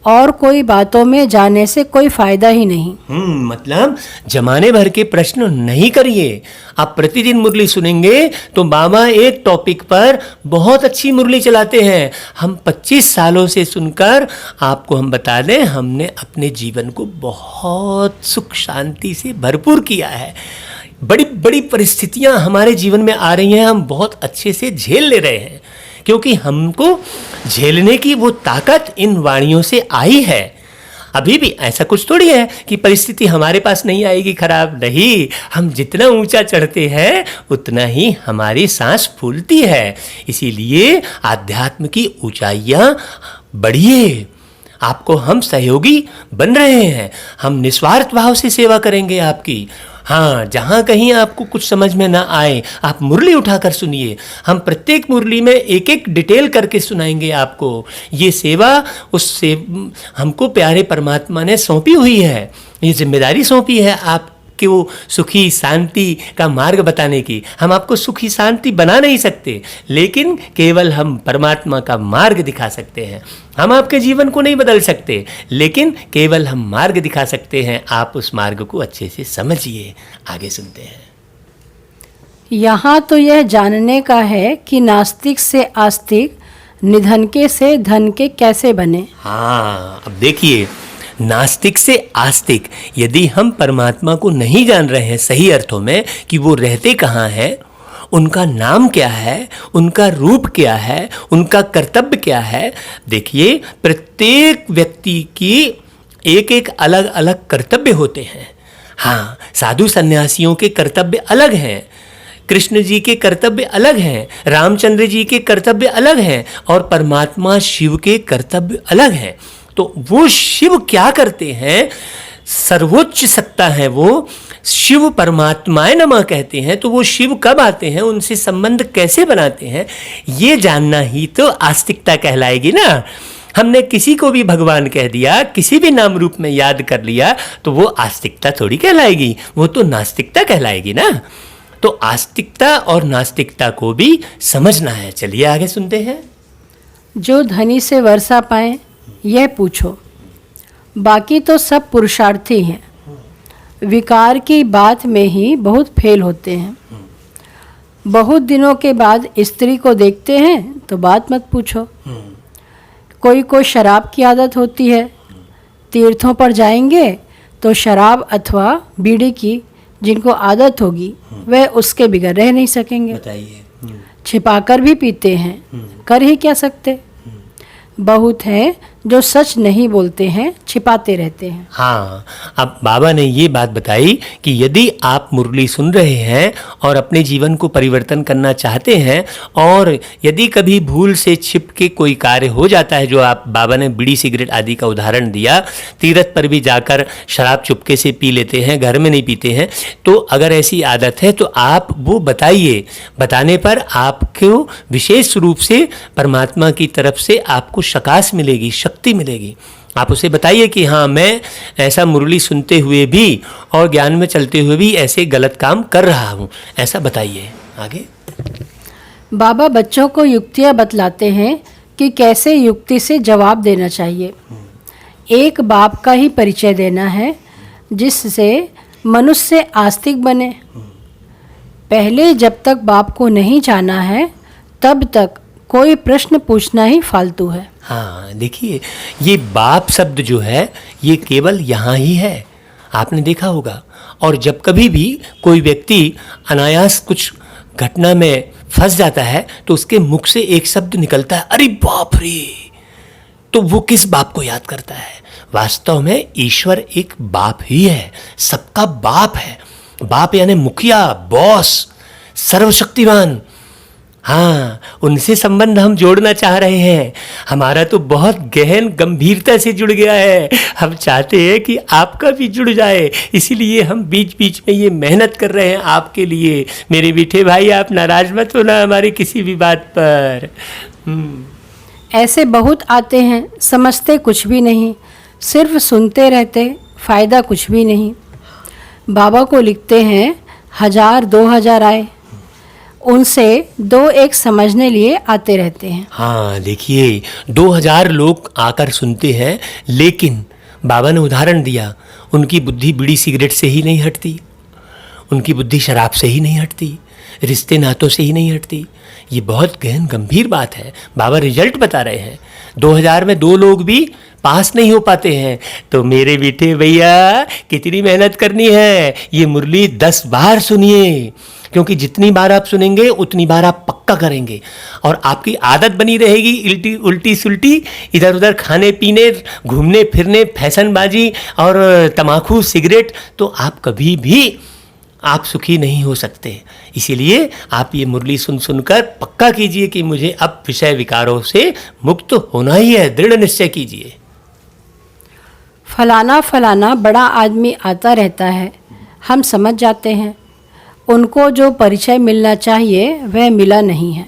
और कोई बातों में जाने से कोई फायदा ही नहीं। मतलब जमाने भर के प्रश्न नहीं करिए। आप प्रतिदिन मुरली सुनेंगे तो बाबा एक टॉपिक पर बहुत अच्छी मुरली चलाते हैं। हम 25 सालों से सुनकर आपको हम बता दें, हमने अपने जीवन को बहुत सुख शांति से भरपूर किया है। बड़ी बड़ी परिस्थितियां हमारे जीवन में आ रही हैं, हम बहुत अच्छे से झेल ले रहे हैं, क्योंकि हमको झेलने की वो ताकत इन वाणियों से आई है। अभी भी ऐसा कुछ थोड़ी है कि परिस्थिति हमारे पास नहीं आएगी खराब, नहीं। हम जितना ऊंचा चढ़ते हैं उतना ही हमारी सांस फूलती है। इसीलिए आध्यात्म की ऊंचाइयां बढ़िए। आपको हम सहयोगी बन रहे हैं, हम निस्वार्थ भाव से सेवा करेंगे आपकी। हाँ, जहाँ कहीं आपको कुछ समझ में ना आए, आप मुरली उठाकर सुनिए। हम प्रत्येक मुरली में एक एक डिटेल करके सुनाएंगे आपको। ये सेवा उससे हमको प्यारे परमात्मा ने सौंपी हुई है, ये जिम्मेदारी सौंपी है आपको सुखी शांति का मार्ग बताने की। हम आपको सुखी शांति बना नहीं सकते, लेकिन केवल हम परमात्मा का मार्ग दिखा सकते हैं। हम आपके जीवन को नहीं बदल सकते, लेकिन केवल हम मार्ग दिखा सकते हैं। आप उस मार्ग को अच्छे से समझिए। आगे सुनते हैं। यहाँ तो यह जानने का है कि नास्तिक से आस्तिक, निधनके से धन के कैसे बने। हाँ, अब देखिए, नास्तिक से आस्तिक, यदि हम परमात्मा को नहीं जान रहे हैं सही अर्थों में कि वो रहते कहाँ हैं, उनका नाम क्या है, उनका रूप क्या है, उनका कर्तव्य क्या है। देखिए, प्रत्येक व्यक्ति की एक एक अलग अलग कर्तव्य होते हैं। हाँ, साधु सन्यासियों के कर्तव्य अलग हैं, कृष्ण जी के कर्तव्य अलग हैं, रामचंद्र जी के कर्तव्य अलग हैं, और परमात्मा शिव के कर्तव्य अलग हैं। तो वो शिव क्या करते हैं? सर्वोच्च सत्ता है वो, शिव परमात्माए नमः कहते हैं। तो वो शिव कब आते हैं, उनसे संबंध कैसे बनाते हैं, ये जानना ही तो आस्तिकता कहलाएगी ना। हमने किसी को भी भगवान कह दिया, किसी भी नाम रूप में याद कर लिया, तो वो आस्तिकता थोड़ी कहलाएगी, वो तो नास्तिकता कहलाएगी ना। तो आस्तिकता और नास्तिकता को भी समझना है। चलिए आगे सुनते हैं। जो धनी से वर्षा पाए यह पूछो, बाकी तो सब पुरुषार्थी हैं। विकार की बात में ही बहुत फेल होते हैं। बहुत दिनों के बाद स्त्री को देखते हैं तो बात मत पूछो। कोई को शराब की आदत होती है, तीर्थों पर जाएंगे तो शराब अथवा बीड़ी की जिनको आदत होगी वह उसके बिगड़ रह नहीं सकेंगे। बताइए। छिपाकर भी पीते हैं, कर ही क्या सकते। बहुत है जो सच नहीं बोलते हैं, छिपाते रहते हैं। हाँ, अब बाबा ने ये बात बताई कि यदि आप मुरली सुन रहे हैं और अपने जीवन को परिवर्तन करना चाहते हैं, और यदि कभी भूल से छिप के कोई कार्य हो जाता है, जो आप बाबा ने बीड़ी सिगरेट आदि का उदाहरण दिया, तीर्थ पर भी जाकर शराब चुपके से पी लेते हैं, घर में नहीं पीते हैं, तो अगर ऐसी आदत है तो आप वो बताइए। बताने पर आपको विशेष रूप से परमात्मा की तरफ से आपको शकास मिलेगी, शक्ति मिलेगी। आप उसे बताइए कि हाँ, मैं ऐसा मुरली सुनते हुए भी और ज्ञान में चलते हुए भी ऐसे गलत काम कर रहा हूँ, ऐसा बताइए। आगे बाबा बच्चों को युक्तियाँ बतलाते हैं कि कैसे युक्ति से जवाब देना चाहिए। एक बाप का ही परिचय देना है जिससे मनुष्य आस्तिक बने। पहले जब तक बाप को नहीं जाना है तब तक कोई प्रश्न पूछना ही फालतू है। हाँ, देखिए, ये बाप शब्द जो है ये केवल यहाँ ही है, आपने देखा होगा। और जब कभी भी कोई व्यक्ति अनायास कुछ घटना में फंस जाता है तो उसके मुख से एक शब्द निकलता है, अरे बाप रे। तो वो किस बाप को याद करता है? वास्तव में ईश्वर एक बाप ही है, सबका बाप है। बाप यानी मुखिया, बॉस, सर्वशक्तिमान। हाँ, उनसे संबंध हम जोड़ना चाह रहे हैं। हमारा तो बहुत गहन गंभीरता से जुड़ गया है। हम चाहते हैं कि आपका भी जुड़ जाए, इसीलिए हम बीच बीच में ये मेहनत कर रहे हैं आपके लिए। मेरे मीठे भाई, आप नाराज मत होना हमारी किसी भी बात पर। ऐसे बहुत आते हैं, समझते कुछ भी नहीं, सिर्फ सुनते रहते, फ़ायदा कुछ भी नहीं। बाबा को लिखते हैं 1000 2000 आए, उनसे 2-1 समझने लिए आते रहते हैं। हाँ, देखिए, 2000 लोग आकर सुनते हैं, लेकिन बाबा ने उदाहरण दिया, उनकी बुद्धि बीड़ी सिगरेट से ही नहीं हटती, उनकी बुद्धि शराब से ही नहीं हटती, रिश्ते नातों से ही नहीं हटती। ये बहुत गहन गंभीर बात है। बाबा रिजल्ट बता रहे हैं। 2000 में 2 लोग भी पास नहीं हो पाते हैं। तो मेरे बेटे भैया, कितनी मेहनत करनी है। ये मुरली 10 बार सुनिए, क्योंकि जितनी बार आप सुनेंगे उतनी बार आप पक्का करेंगे और आपकी आदत बनी रहेगी उल्टी सुल्टी, इधर उधर खाने पीने, घूमने फिरने, फैशनबाजी और तम्बाकू सिगरेट, तो आप कभी भी आप सुखी नहीं हो सकते। इसीलिए आप ये मुरली सुन सुनकर पक्का कीजिए कि मुझे अब विषय विकारों से मुक्त होना ही है। दृढ़ निश्चय कीजिए। फलाना फलाना बड़ा आदमी आता रहता है, हम समझ जाते हैं। उनको जो परिचय मिलना चाहिए वह मिला नहीं है।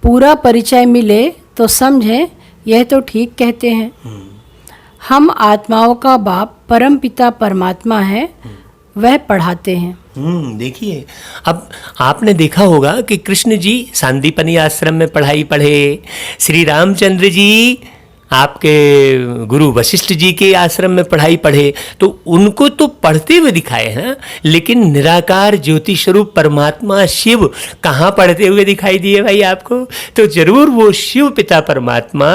पूरा परिचय मिले तो समझें यह तो ठीक कहते हैं। हम आत्माओं का बाप परम पिता परमात्मा है, वह पढ़ाते हैं। देखिए, अब आपने देखा होगा कि कृष्ण जी सांदीपनी आश्रम में पढ़ाई पढ़े, श्री रामचंद्र जी आपके गुरु वशिष्ठ जी के आश्रम में पढ़ाई पढ़े, तो उनको तो पढ़ते हुए दिखाए हैं, लेकिन निराकार ज्योति स्वरूप परमात्मा शिव कहाँ पढ़ते हुए दिखाई दिए भाई आपको? तो जरूर वो शिव पिता परमात्मा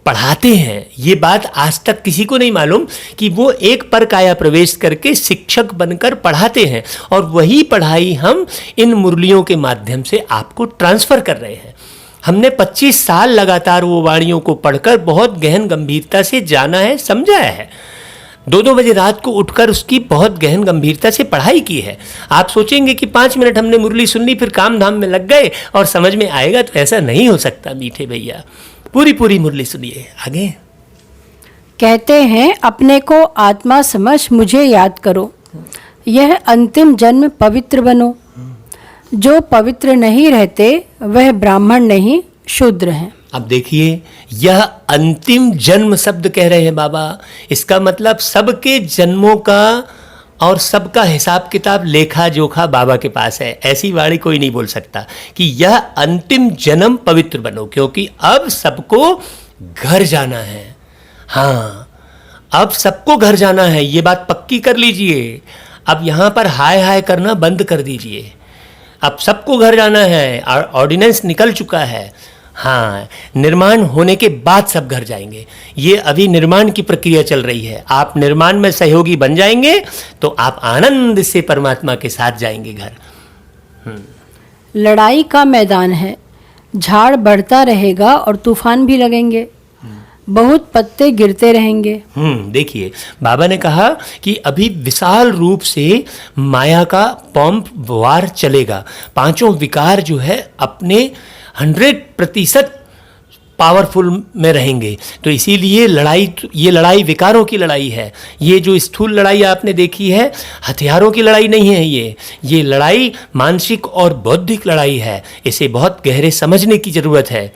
पढ़ाते हैं। ये बात आज तक किसी को नहीं मालूम कि वो एक पर काया प्रवेश करके शिक्षक बनकर पढ़ाते हैं, और वही पढ़ाई हम इन मुरलियों के माध्यम से आपको ट्रांसफ़र कर रहे हैं। हमने 25 साल लगातार वो वाणियों को पढ़कर बहुत गहन गंभीरता से जाना है, समझा है। 2-2 बजे रात को उठकर उसकी बहुत गहन गंभीरता से पढ़ाई की है। आप सोचेंगे कि 5 मिनट हमने मुरली सुन ली फिर काम धाम में लग गए और समझ में आएगा, तो ऐसा नहीं हो सकता मीठे भैया। पूरी मुरली सुनिए। आगे कहते हैं, अपने को आत्मा समझ मुझे याद करो, यह अंतिम जन्म पवित्र बनो। जो पवित्र नहीं रहते वह ब्राह्मण नहीं, शूद्र हैं। अब देखिए, यह अंतिम जन्म शब्द कह रहे हैं बाबा। इसका मतलब सबके जन्मों का और सबका हिसाब किताब लेखा जोखा बाबा के पास है। ऐसी वाणी कोई नहीं बोल सकता कि यह अंतिम जन्म पवित्र बनो, क्योंकि अब सबको घर जाना है। हाँ, अब सबको घर जाना है, ये बात पक्की कर लीजिए। अब यहाँ पर हाय हाय करना बंद कर दीजिए। अब सबको घर जाना है, ऑर्डिनेंस निकल चुका है। हाँ, निर्माण होने के बाद सब घर जाएंगे। ये अभी निर्माण की प्रक्रिया चल रही है। आप निर्माण में सहयोगी बन जाएंगे तो आप आनंद से परमात्मा के साथ जाएंगे घर। लड़ाई का मैदान है, झाड़ बढ़ता रहेगा और तूफान भी लगेंगे। बहुत पत्ते गिरते रहेंगे। देखिए बाबा ने कहा कि अभी विशाल रूप से माया का पंप वार चलेगा। पांचों विकार जो है अपने 100% पावरफुल में रहेंगे। तो इसीलिए ये लड़ाई विकारों की लड़ाई है। ये जो स्थूल लड़ाई आपने देखी है, हथियारों की लड़ाई नहीं है। ये लड़ाई मानसिक और बौद्धिक लड़ाई है। इसे बहुत गहरे समझने की ज़रूरत है।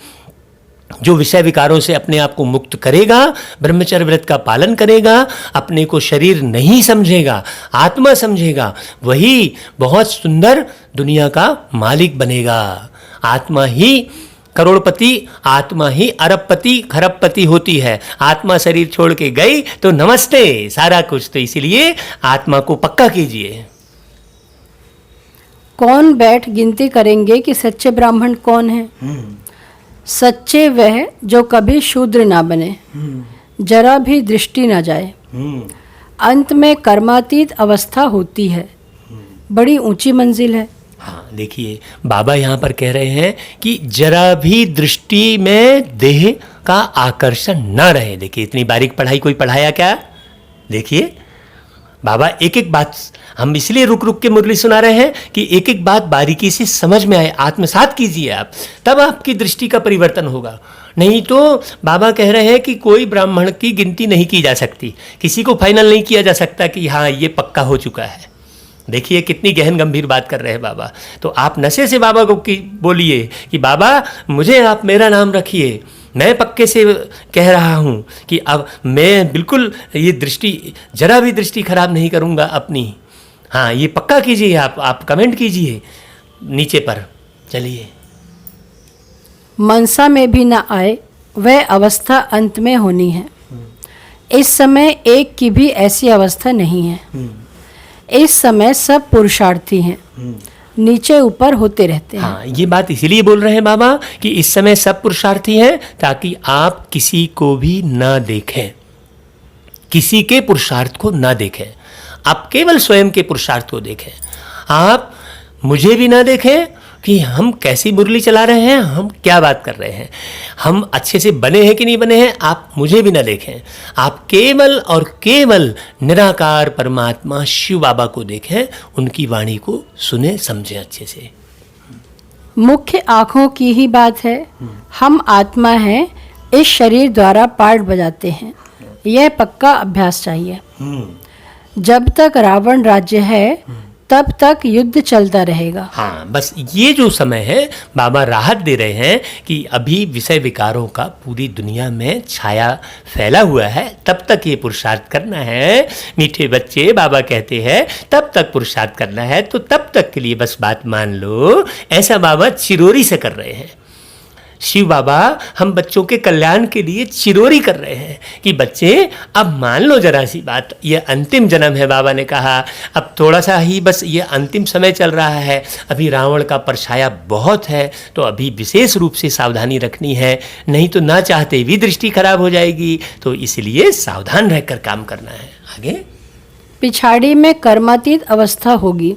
जो विषय विकारों से अपने आप को मुक्त करेगा, ब्रह्मचर्य व्रत का पालन करेगा, अपने को शरीर नहीं समझेगा, आत्मा समझेगा, वही बहुत सुंदर दुनिया का मालिक बनेगा। आत्मा ही करोड़पति, आत्मा ही अरबपति खरबपति होती है। आत्मा शरीर छोड़ के गई तो नमस्ते सारा कुछ। तो इसीलिए आत्मा को पक्का कीजिए। कौन बैठ गिनती करेंगे कि सच्चे ब्राह्मण कौन है? सच्चे वह जो कभी शूद्र ना बने, जरा भी दृष्टि ना जाए। अंत में कर्मातीत अवस्था होती है। बड़ी ऊंची मंजिल है। हाँ देखिए बाबा यहाँ पर कह रहे हैं कि जरा भी दृष्टि में देह का आकर्षण न रहे। देखिए इतनी बारीक पढ़ाई कोई पढ़ाया क्या? देखिए बाबा एक एक बात हम इसलिए रुक रुक के मुरली सुना रहे हैं कि एक एक बात बारीकी से समझ में आए, आत्मसात कीजिए आप, तब आपकी दृष्टि का परिवर्तन होगा। नहीं तो बाबा कह रहे हैं कि कोई ब्राह्मण की गिनती नहीं की जा सकती, किसी को फाइनल नहीं किया जा सकता कि हाँ ये पक्का हो चुका है। देखिए कितनी गहन गंभीर बात कर रहे हैं बाबा। तो आप नशे से बाबा को बोलिए कि बाबा मुझे आप मेरा नाम रखिए, मैं पक्के से कह रहा हूँ कि अब मैं बिल्कुल ये दृष्टि जरा भी दृष्टि खराब नहीं करूँगा अपनी। हाँ ये पक्का कीजिए, आप कमेंट कीजिए नीचे पर। चलिए मनसा में भी ना आए वह अवस्था अंत में होनी है। इस समय एक की भी ऐसी अवस्था नहीं है। इस समय सब पुरुषार्थी हैं, नीचे ऊपर होते रहते हैं। हाँ ये बात इसीलिए बोल रहे हैं बाबा कि इस समय सब पुरुषार्थी हैं ताकि आप किसी को भी ना देखें, किसी के पुरुषार्थ को ना देखें, आप केवल स्वयं के पुरुषार्थ को देखें। आप मुझे भी ना देखें कि हम कैसी मुरली चला रहे हैं, हम क्या बात कर रहे हैं, हम अच्छे से बने हैं कि नहीं बने हैं, आप मुझे भी ना देखें। आप केवल और केवल निराकार परमात्मा शिव बाबा को देखें, उनकी वाणी को सुने समझें अच्छे से। मुख्य आँखों की ही बात है। हम आत्मा हैं, इस शरीर द्वारा पार्ट बजाते हैं। यह पक्का अभ्यास चाहिए। जब तक रावण राज्य है तब तक युद्ध चलता रहेगा। हाँ बस ये जो समय है बाबा राहत दे रहे हैं कि अभी विषय विकारों का पूरी दुनिया में छाया फैला हुआ है, तब तक ये पुरुषार्थ करना है। मीठे बच्चे बाबा कहते हैं तब तक पुरुषार्थ करना है, तो तब तक के लिए बस बात मान लो। ऐसा बाबा चिरोरी से कर रहे हैं। शिव बाबा हम बच्चों के कल्याण के लिए चिरोरी कर रहे हैं कि बच्चे अब मान लो जरा सी बात, ये अंतिम जन्म है। बाबा ने कहा अब थोड़ा सा ही बस ये अंतिम समय चल रहा है, अभी रावण का परछाया बहुत है, तो अभी विशेष रूप से सावधानी रखनी है, नहीं तो ना चाहते भी दृष्टि खराब हो जाएगी। तो इसलिए सावधान रहकर काम करना है। आगे पिछाड़ी में कर्मातीत अवस्था होगी,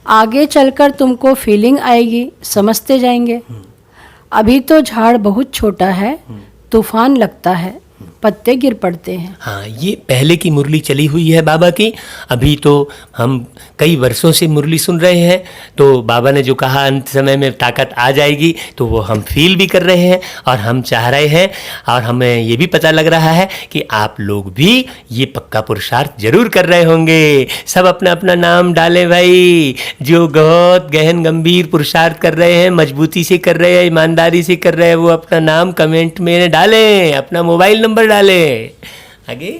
आगे चलकर तुमको फीलिंग आएगी, समझते जाएंगे। अभी तो झाड़ बहुत छोटा है, तूफान लगता है, पत्ते गिर पड़ते हैं। हाँ ये पहले की मुरली चली हुई है बाबा की। अभी तो हम कई वर्षों से मुरली सुन रहे हैं, तो बाबा ने जो कहा अंत समय में ताकत आ जाएगी, तो वो हम फील भी कर रहे हैं और हम चाह रहे हैं। और हमें ये भी पता लग रहा है कि आप लोग भी ये पक्का पुरुषार्थ जरूर कर रहे होंगे। सब अपना अपना नाम डालें भाई। जो बहुत गहन गंभीर पुरुषार्थ कर रहे हैं, मजबूती से कर रहे हैं, ईमानदारी से कर रहे हैं, वो अपना नाम कमेंट में डालें, अपना मोबाइल नंबर डालें। आगे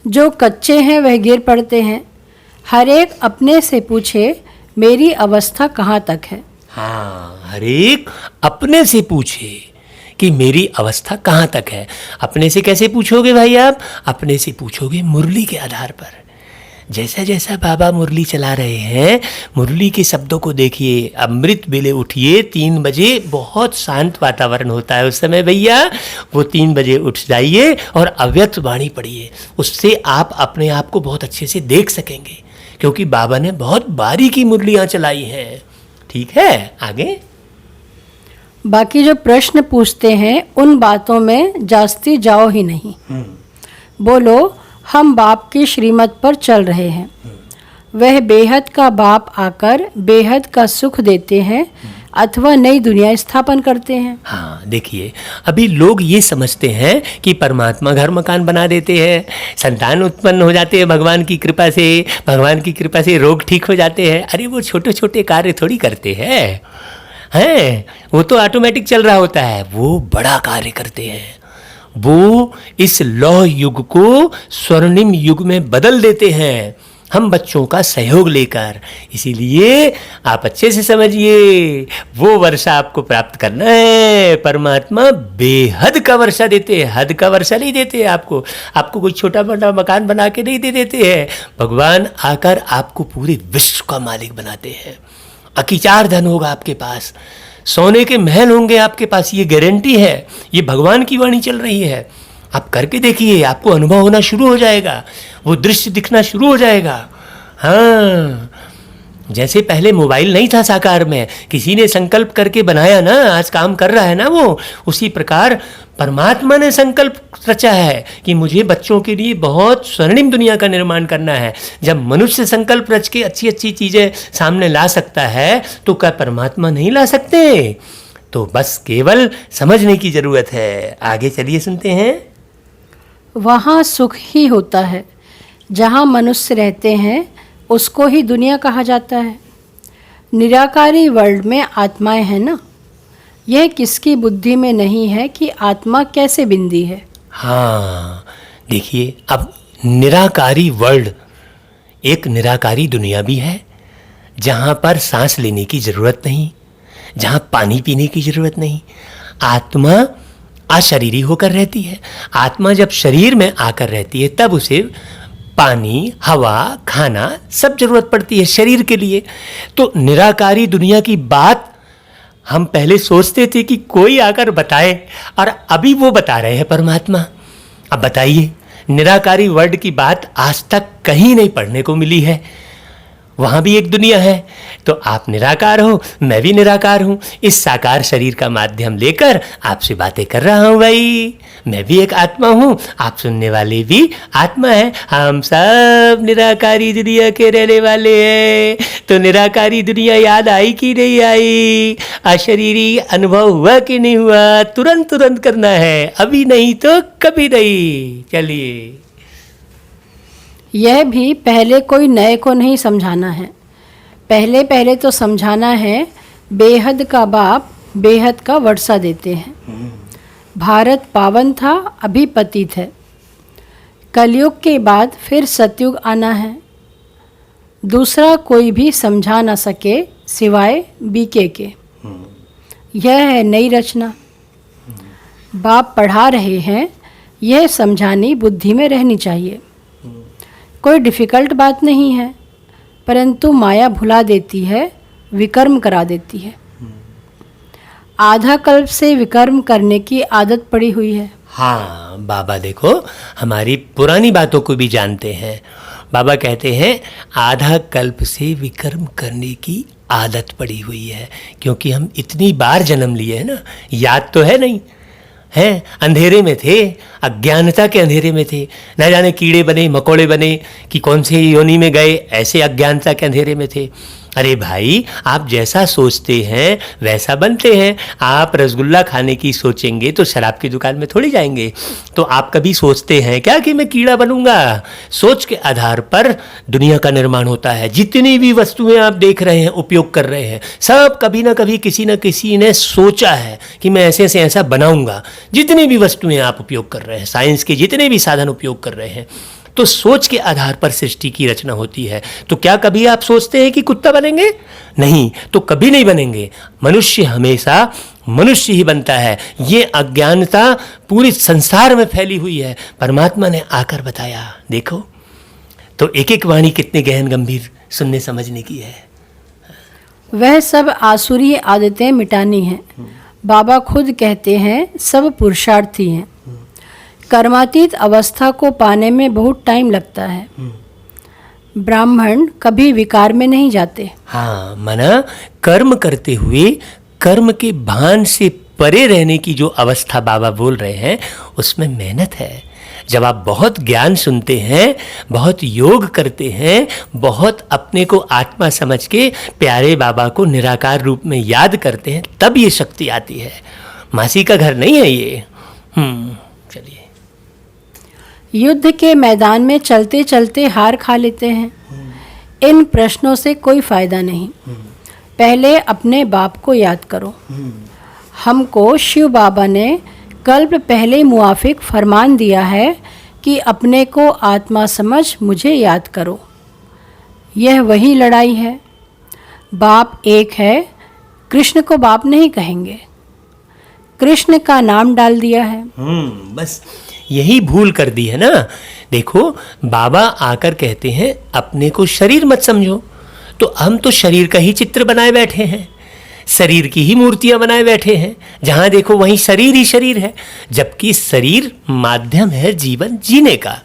जो कच्चे हैं वह गिर पड़ते हैं। हर एक अपने से पूछे मेरी अवस्था कहाँ तक है। हाँ हर एक अपने से पूछे कि मेरी अवस्था कहाँ तक है। अपने से कैसे पूछोगे भाई आप? अपने से पूछोगे मुरली के आधार पर। जैसा जैसा बाबा मुरली चला रहे हैं, मुरली के शब्दों को देखिए। अमृत बेले उठिए 3 बजे, बहुत शांत वातावरण होता है उस समय भैया। वो 3 बजे उठ जाइए और अव्यक्त वाणी पढ़िए। उससे आप अपने आप को बहुत अच्छे से देख सकेंगे, क्योंकि बाबा ने बहुत बारीकी मुरलियाँ चलाई हैं। ठीक है आगे बाकी जो प्रश्न पूछते हैं उन बातों में जास्ती जाओ ही नहीं। बोलो हम बाप की श्रीमत पर चल रहे हैं। वह बेहद का बाप आकर बेहद का सुख देते हैं अथवा नई दुनिया स्थापन करते हैं। हाँ देखिए, अभी लोग ये समझते हैं कि परमात्मा घर मकान बना देते हैं, संतान उत्पन्न हो जाते हैं भगवान की कृपा से, भगवान की कृपा से रोग ठीक हो जाते हैं। अरे वो छोटे छोटे कार्य थोड़ी करते हैं, वो तो ऑटोमेटिक चल रहा होता है। वो बड़ा कार्य करते हैं, वो इस लौह युग को स्वर्णिम युग में बदल देते हैं हम बच्चों का सहयोग लेकर। इसीलिए आप अच्छे से समझिए, वो वर्षा आपको प्राप्त करना है। परमात्मा बेहद का वर्षा देते हैं, हद का वर्षा नहीं देते आपको। आपको कोई छोटा मोटा मकान बना के नहीं दे देते हैं। भगवान आकर आपको पूरे विश्व का मालिक बनाते हैं। अकीचार धन होगा आपके पास, सोने के महल होंगे आपके पास, ये गारंटी है। ये भगवान की वाणी चल रही है। आप करके देखिए, आपको अनुभव होना शुरू हो जाएगा, वो दृश्य दिखना शुरू हो जाएगा। हाँ, जैसे पहले मोबाइल नहीं था साकार में, किसी ने संकल्प करके बनाया ना, आज काम कर रहा है ना वो, उसी प्रकार परमात्मा ने संकल्प रचा है कि मुझे बच्चों के लिए बहुत स्वर्णिम दुनिया का निर्माण करना है। जब मनुष्य संकल्प रच के अच्छी अच्छी चीज़ें सामने ला सकता है तो क्या परमात्मा नहीं ला सकते? तो बस केवल समझने की ज़रूरत है। आगे चलिए सुनते हैं। वहाँ सुख ही होता है, जहाँ मनुष्य रहते हैं उसको ही दुनिया कहा जाता है। निराकारी वर्ल्ड में आत्माएं हैं ना, यह किसकी बुद्धि में नहीं है कि आत्मा कैसे बिंदी है। हाँ देखिए, अब निराकारी वर्ल्ड, एक निराकारी दुनिया भी है जहाँ पर सांस लेने की ज़रूरत नहीं, जहाँ पानी पीने की ज़रूरत नहीं। आत्मा अशरीरी होकर रहती है। आत्मा जब शरीर में आकर रहती है तब उसे पानी, हवा, खाना सब जरूरत पड़ती है शरीर के लिए। तो निराकारी दुनिया की बात हम पहले सोचते थे कि कोई आकर बताए, और अभी वो बता रहे हैं परमात्मा। अब बताइए, निराकारी वर्ड की बात आज तक कहीं नहीं पढ़ने को मिली है। वहाँ भी एक दुनिया है। तो आप निराकार हो, मैं भी निराकार हूँ। इस साकार शरीर का माध्यम लेकर आपसे बातें कर रहा हूँ भाई। मैं भी एक आत्मा हूँ, आप सुनने वाले भी आत्मा है। हम सब निराकारी दुनिया के रहने वाले हैं। तो निराकारी दुनिया याद आई कि नहीं आई? अशरीरी अनुभव हुआ कि नहीं हुआ? तुरंत तुरंत करना है, अभी नहीं तो कभी नहीं। चलिए, यह भी पहले कोई नए को नहीं समझाना है, पहले पहले तो समझाना है बेहद का बाप बेहद का वर्षा देते हैं। भारत पावन था, अभी पतित है। कलयुग के बाद फिर सतयुग आना है। दूसरा कोई भी समझा ना सके सिवाय बीके के। यह है नई रचना। बाप पढ़ा रहे हैं, यह समझानी बुद्धि में रहनी चाहिए। कोई डिफ़िकल्ट बात नहीं है, परंतु माया भुला देती है, विकर्म करा देती है। आधा कल्प से विकर्म करने की आदत पड़ी हुई है। हाँ बाबा देखो, हमारी पुरानी बातों को भी जानते हैं। बाबा कहते हैं आधा कल्प से विकर्म करने की आदत पड़ी हुई है, क्योंकि हम इतनी बार जन्म लिए हैं ना, याद तो है नहीं हैं। अंधेरे में थे, अज्ञानता के अंधेरे में थे। न जाने कीड़े बने मकोड़े बने कि कौन से योनि में गए, ऐसे अज्ञानता के अंधेरे में थे। अरे भाई, आप जैसा सोचते हैं वैसा बनते हैं। आप रसगुल्ला खाने की सोचेंगे तो शराब की दुकान में थोड़ी जाएंगे। तो आप कभी सोचते हैं क्या कि मैं कीड़ा बनूंगा? सोच के आधार पर दुनिया का निर्माण होता है। जितनी भी वस्तुएं आप देख रहे हैं, उपयोग कर रहे हैं, सब कभी ना कभी किसी न किसी ने सोचा है कि मैं ऐसे से ऐसा बनाऊंगा। जितनी भी वस्तुएं आप उपयोग कर रहे हैं, साइंस के जितने भी साधन उपयोग कर रहे हैं, तो सोच के आधार पर सृष्टि की रचना होती है। तो क्या कभी आप सोचते हैं कि कुत्ता बनेंगे? नहीं, तो कभी नहीं बनेंगे। मनुष्य हमेशा मनुष्य ही बनता है। ये अज्ञानता पूरी संसार में फैली हुई है, परमात्मा ने आकर बताया। देखो तो एक एक वाणी कितने गहन गंभीर सुनने समझने की है। वह सब आसुरी आदतें मिटानी हैं। बाबा खुद कहते हैं सब पुरुषार्थी हैं। कर्मातीत अवस्था को पाने में बहुत टाइम लगता है। ब्राह्मण कभी विकार में नहीं जाते। हाँ, मना कर्म करते हुए कर्म के भान से परे रहने की जो अवस्था बाबा बोल रहे हैं, उसमें मेहनत है। जब आप बहुत ज्ञान सुनते हैं, बहुत योग करते हैं, बहुत अपने को आत्मा समझ के प्यारे बाबा को निराकार रूप में याद करते हैं, तब ये शक्ति आती है। मासी का घर नहीं है ये। चलिए। युद्ध के मैदान में चलते चलते हार खा लेते हैं। इन प्रश्नों से कोई फायदा नहीं। पहले अपने बाप को याद करो। हमको शिव बाबा ने कल्प पहले मुआफिक फरमान दिया है कि अपने को आत्मा समझ मुझे याद करो। यह वही लड़ाई है। बाप एक है, कृष्ण को बाप नहीं कहेंगे, कृष्ण का नाम डाल दिया है। बस यही भूल कर दी है ना। देखो, बाबा आकर कहते हैं अपने को शरीर मत समझो, तो हम तो शरीर का ही चित्र बनाए बैठे हैं, शरीर की ही मूर्तियां बनाए बैठे हैं। जहां देखो वहीं शरीर ही शरीर है, जबकि शरीर माध्यम है जीवन जीने का।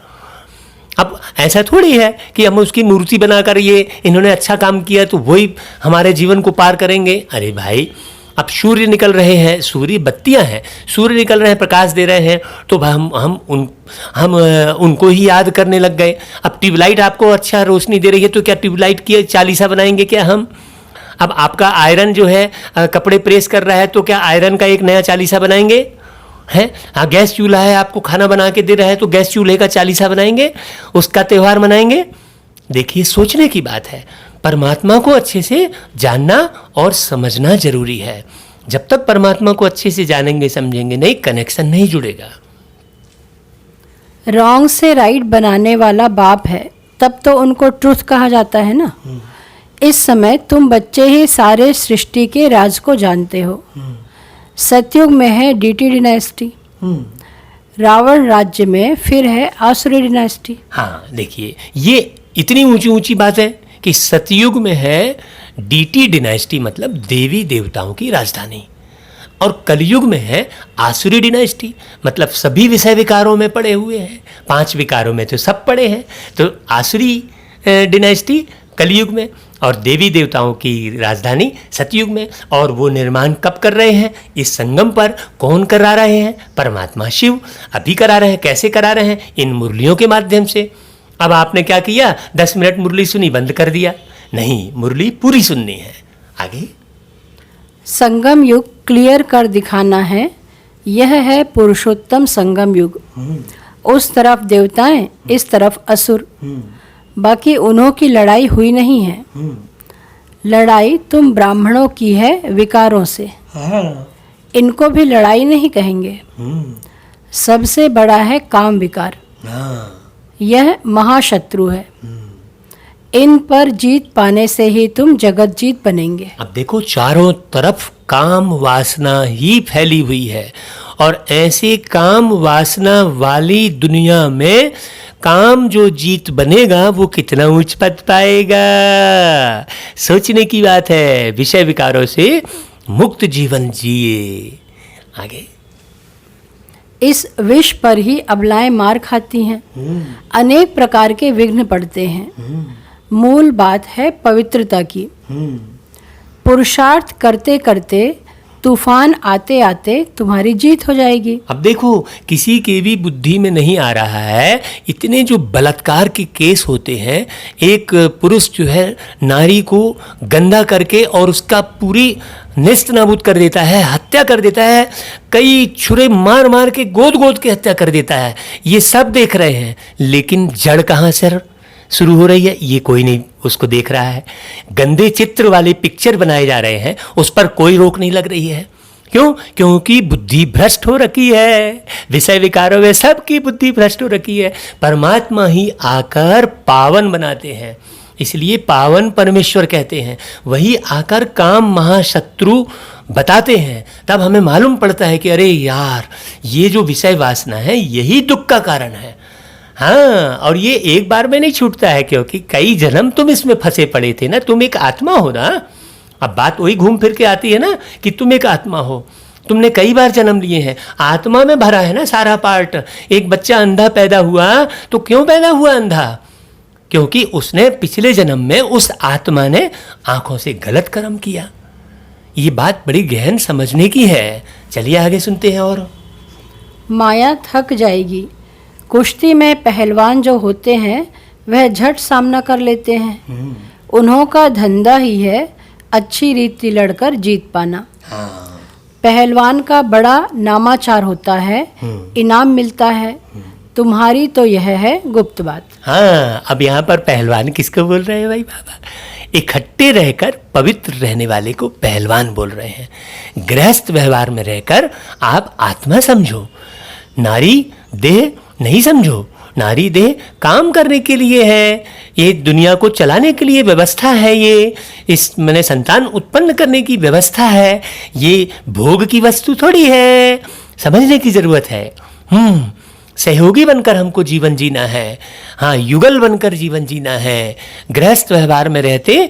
अब ऐसा थोड़ी है कि हम उसकी मूर्ति बनाकर ये इन्होंने अच्छा काम किया तो वही हमारे जीवन को पार करेंगे। अरे भाई, अब सूर्य निकल रहे हैं, सूर्य बत्तियां हैं, सूर्य निकल रहे हैं, प्रकाश दे रहे हैं, तो हम उनको ही याद करने लग गए। अब ट्यूबलाइट आपको अच्छा रोशनी दे रही है, तो क्या ट्यूबलाइट की चालीसा बनाएंगे क्या हम? अब आपका आयरन जो है कपड़े प्रेस कर रहा है, तो क्या आयरन का एक नया चालीसा बनाएंगे? हैं? हाँ, गैस चूल्हा है, आपको खाना बना के दे रहा है, तो गैस चूल्हे का चालीसा बनाएंगे, उसका त्यौहार मनाएंगे? देखिए, सोचने की बात है। परमात्मा को अच्छे से जानना और समझना जरूरी है। जब तक परमात्मा को अच्छे से जानेंगे समझेंगे नहीं, कनेक्शन नहीं जुड़ेगा। रॉन्ग से राइट बनाने वाला बाप है, तब तो उनको ट्रुथ कहा जाता है ना। इस समय तुम बच्चे ही सारे सृष्टि के राज को जानते हो। सतयुग में है डीटी डिनाइस्टी, रावण राज्य में फिर है आसुरी डिनाइस्टी। हाँ, देखिए, ये इतनी ऊंची ऊंची बात है कि सतयुग में है डीटी डिनाइस्टी, मतलब देवी देवताओं की राजधानी, और कलयुग में है आसुरी डिनाइस्टी, मतलब सभी विषय विकारों में पड़े हुए हैं। 5 विकारों में तो सब पड़े हैं, तो आसुरी डिनाइस्टी कलयुग में और देवी देवताओं की राजधानी सतयुग में। और वो निर्माण कब कर रहे हैं? इस संगम पर कौन करा रहे हैं? परमात्मा शिव अभी करा रहे हैं। कैसे करा रहे हैं? इन मुरलियों के माध्यम से। अब आपने क्या किया? 10 मिनट मुरली सुनी, बंद कर दिया? नहीं, मुरली पूरी सुननी है। आगे संगम युग क्लियर कर दिखाना है। यह है पुरुषोत्तम संगम युग। उस तरफ देवताएं, इस तरफ असुर। बाकी उन्हों की लड़ाई हुई नहीं है। लड़ाई तुम ब्राह्मणों की है विकारों से। इनको भी लड़ाई नहीं कहेंगे। सबसे बड़ा है काम विकार। यह महाशत्रु है। इन पर जीत पाने से ही तुम जगत जीत बनेंगे। अब देखो, चारों तरफ काम वासना ही फैली हुई है, और ऐसे काम वासना वाली दुनिया में काम जो जीत बनेगा वो कितना उच्च पद पाएगा? सोचने की बात है। विषय विकारों से मुक्त जीवन जिए। आगे इस विष पर ही अबलाएं मार खाती हैं। अनेक प्रकार के विघ्न पड़ते हैं। मूल बात है पवित्रता की। पुरुषार्थ करते करते तूफान आते आते तुम्हारी जीत हो जाएगी। अब देखो, किसी के भी बुद्धि में नहीं आ रहा है, इतने जो बलात्कार के केस होते हैं, एक पुरुष जो है नारी को गंदा करके और उसका पूरी नेस्त नाबूद कर देता है, हत्या कर देता है, कई छुरे मार मार के गोद गोद के हत्या कर देता है। ये सब देख रहे हैं, लेकिन जड़ कहाँ से शुरू हो रही है? ये कोई नहीं उसको देख रहा है। गंदे चित्र वाले पिक्चर बनाए जा रहे हैं, उस पर कोई रोक नहीं लग रही है। क्यों? क्योंकि बुद्धि भ्रष्ट हो रखी है। विषय विकारों में सबकी बुद्धि भ्रष्ट हो रखी है। परमात्मा ही आकर पावन बनाते हैं, इसलिए पावन परमेश्वर कहते हैं। वही आकर काम महाशत्रु बताते हैं। तब हमें मालूम पड़ता है कि अरे यार, ये जो विषय वासना है यही दुख का कारण है। हाँ, और ये एक बार में नहीं छूटता है, क्योंकि कई जन्म तुम इसमें फंसे पड़े थे ना। तुम एक आत्मा हो ना। अब बात वही घूम फिर के आती है ना कि तुम एक आत्मा हो। तुमने कई बार जन्म लिए हैं, आत्मा में भरा है ना सारा पार्ट। एक बच्चा अंधा पैदा हुआ तो क्यों पैदा हुआ अंधा? क्योंकि उसने पिछले जन्म में उस आत्मा ने आंखों से गलत कर्म किया। ये बात बड़ी गहन समझने की है। चलिए आगे सुनते हैं। और माया थक जाएगी। कुश्ती में पहलवान जो होते हैं वह झट सामना कर लेते हैं। उन्हों का धंधा ही है अच्छी रीति लड़कर जीत पाना। हाँ, पहलवान का बड़ा नामाचार होता है, इनाम मिलता है। तुम्हारी तो यह है गुप्त बात। हाँ, अब यहाँ पर पहलवान किसको बोल रहे हैं भाई बाबा? इकट्ठे रहकर पवित्र रहने वाले को पहलवान बोल रहे हैं। गृहस्थ व्यवहार में रहकर आप आत्मा समझो, नारी देह नहीं समझो। नारी देह काम करने के लिए है, ये दुनिया को चलाने के लिए व्यवस्था है, ये इस मैंने संतान उत्पन्न करने की व्यवस्था है, ये भोग की वस्तु थोड़ी है। समझने की जरूरत है। सहयोगी बनकर हमको जीवन जीना है। हाँ, युगल बनकर जीवन जीना है। गृहस्थ व्यवहार में रहते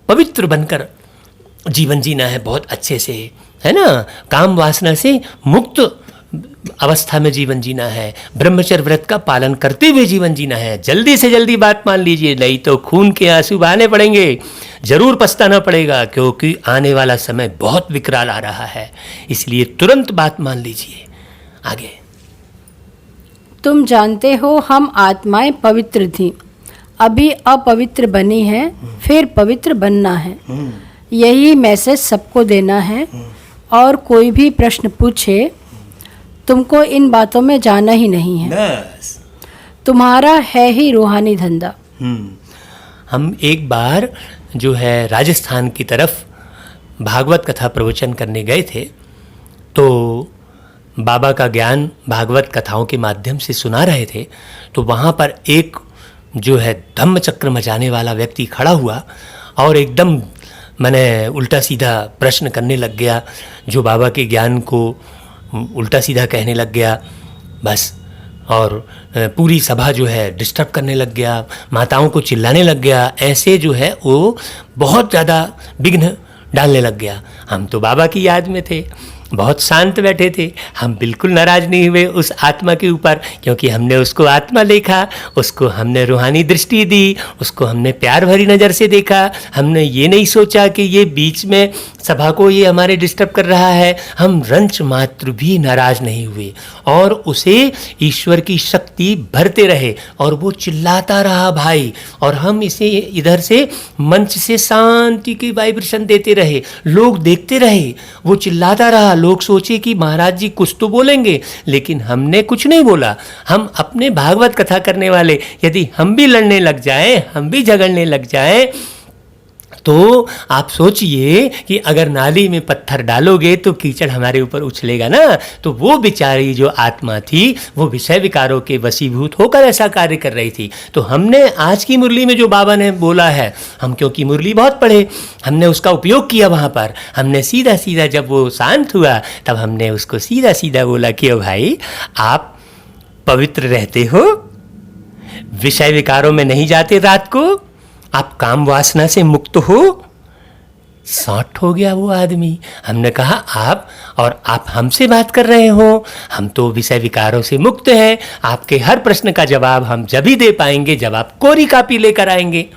पवित्र बनकर जीवन जीना है, बहुत अच्छे से, है ना। काम वासना से मुक्त अवस्था में जीवन जीना है। ब्रह्मचर्य व्रत का पालन करते हुए जीवन जीना है। जल्दी से जल्दी बात मान लीजिए, नहीं तो खून के आंसू बहाने पड़ेंगे, जरूर पछताना पड़ेगा, क्योंकि आने वाला समय बहुत विकराल आ रहा है। इसलिए तुरंत बात मान लीजिए। आगे, तुम जानते हो हम आत्माएं पवित्र थीं, अभी अपवित्र बनी हैं, फिर पवित्र बनना है। यही मैसेज सबको देना है। और कोई भी प्रश्न पूछे, तुमको इन बातों में जाना ही नहीं है। बस तुम्हारा है ही रूहानी धंधा। हम एक बार जो है राजस्थान की तरफ भागवत कथा प्रवचन करने गए थे, तो बाबा का ज्ञान भागवत कथाओं के माध्यम से सुना रहे थे। तो वहाँ पर एक जो है धम्म चक्र मचाने वाला व्यक्ति खड़ा हुआ और एकदम मैंने उल्टा सीधा प्रश्न करने लग गया, जो बाबा के ज्ञान को उल्टा सीधा कहने लग गया बस। और पूरी सभा जो है डिस्टर्ब करने लग गया, माताओं को चिल्लाने लग गया, ऐसे जो है वो बहुत ज़्यादा विघ्न डालने लग गया। हम तो बाबा की याद में थे, बहुत शांत बैठे थे। हम बिल्कुल नाराज़ नहीं हुए उस आत्मा के ऊपर, क्योंकि हमने उसको आत्मा देखा, उसको हमने रूहानी दृष्टि दी, उसको हमने प्यार भरी नज़र से देखा। हमने ये नहीं सोचा कि ये बीच में सभा को ये हमारे डिस्टर्ब कर रहा है। हम रंच मात्र भी नाराज़ नहीं हुए और उसे ईश्वर की शक्ति भरते रहे और वो चिल्लाता रहा भाई, और हम इसे इधर से मंच से शांति की वाइब्रेशन देते रहे। लोग देखते रहे, वो चिल्लाता रहा। लोग सोचे कि महाराज जी कुछ तो बोलेंगे, लेकिन हमने कुछ नहीं बोला। हम अपने भागवत कथा करने वाले, यदि हम भी लड़ने लग जाएं, हम भी झगड़ने लग जाएं, तो आप सोचिए कि अगर नाली में पत्थर डालोगे तो कीचड़ हमारे ऊपर उछलेगा ना। तो वो बेचारी जो आत्मा थी वो विषय विकारों के वशीभूत होकर ऐसा कार्य कर रही थी। तो हमने आज की मुरली में जो बाबा ने बोला है, हम क्योंकि मुरली बहुत पढ़े, हमने उसका उपयोग किया। वहाँ पर हमने सीधा सीधा, जब वो शांत हुआ तब हमने उसको सीधा सीधा बोला कि ओ भाई, आप पवित्र रहते हो, विषय विकारों में नहीं जाते, रात को आप काम वासना से मुक्त हो। शॉर्ट हो गया वो आदमी। हमने कहा आप हमसे बात कर रहे हो, हम तो विषय विकारों से मुक्त हैं। आपके हर प्रश्न का जवाब हम जब ही दे पाएंगे जब आप कोरी कापी लेकर आएंगे।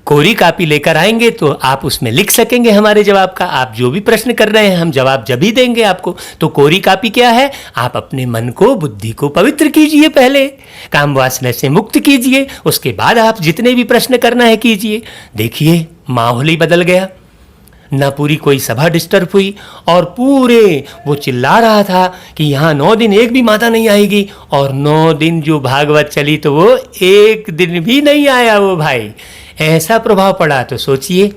कोरी कापी लेकर आएंगे तो आप उसमें लिख सकेंगे हमारे जवाब का। आप जो भी प्रश्न कर रहे हैं हम जवाब जब ही देंगे आपको। तो कोरी कापी क्या है? आप अपने मन को, बुद्धि को पवित्र कीजिए, पहले काम वासना से मुक्त कीजिए, उसके बाद आप जितने भी प्रश्न करना है कीजिए। देखिए माहौल ही बदल गया, ना पूरी कोई सभा डिस्टर्ब हुई, और पूरे वो चिल्ला रहा था कि यहाँ 9 दिन एक भी माता नहीं आएगी, और 9 दिन जो भागवत चली तो वो एक दिन भी नहीं आया वो भाई। ऐसा प्रभाव पड़ा तो सोचिए।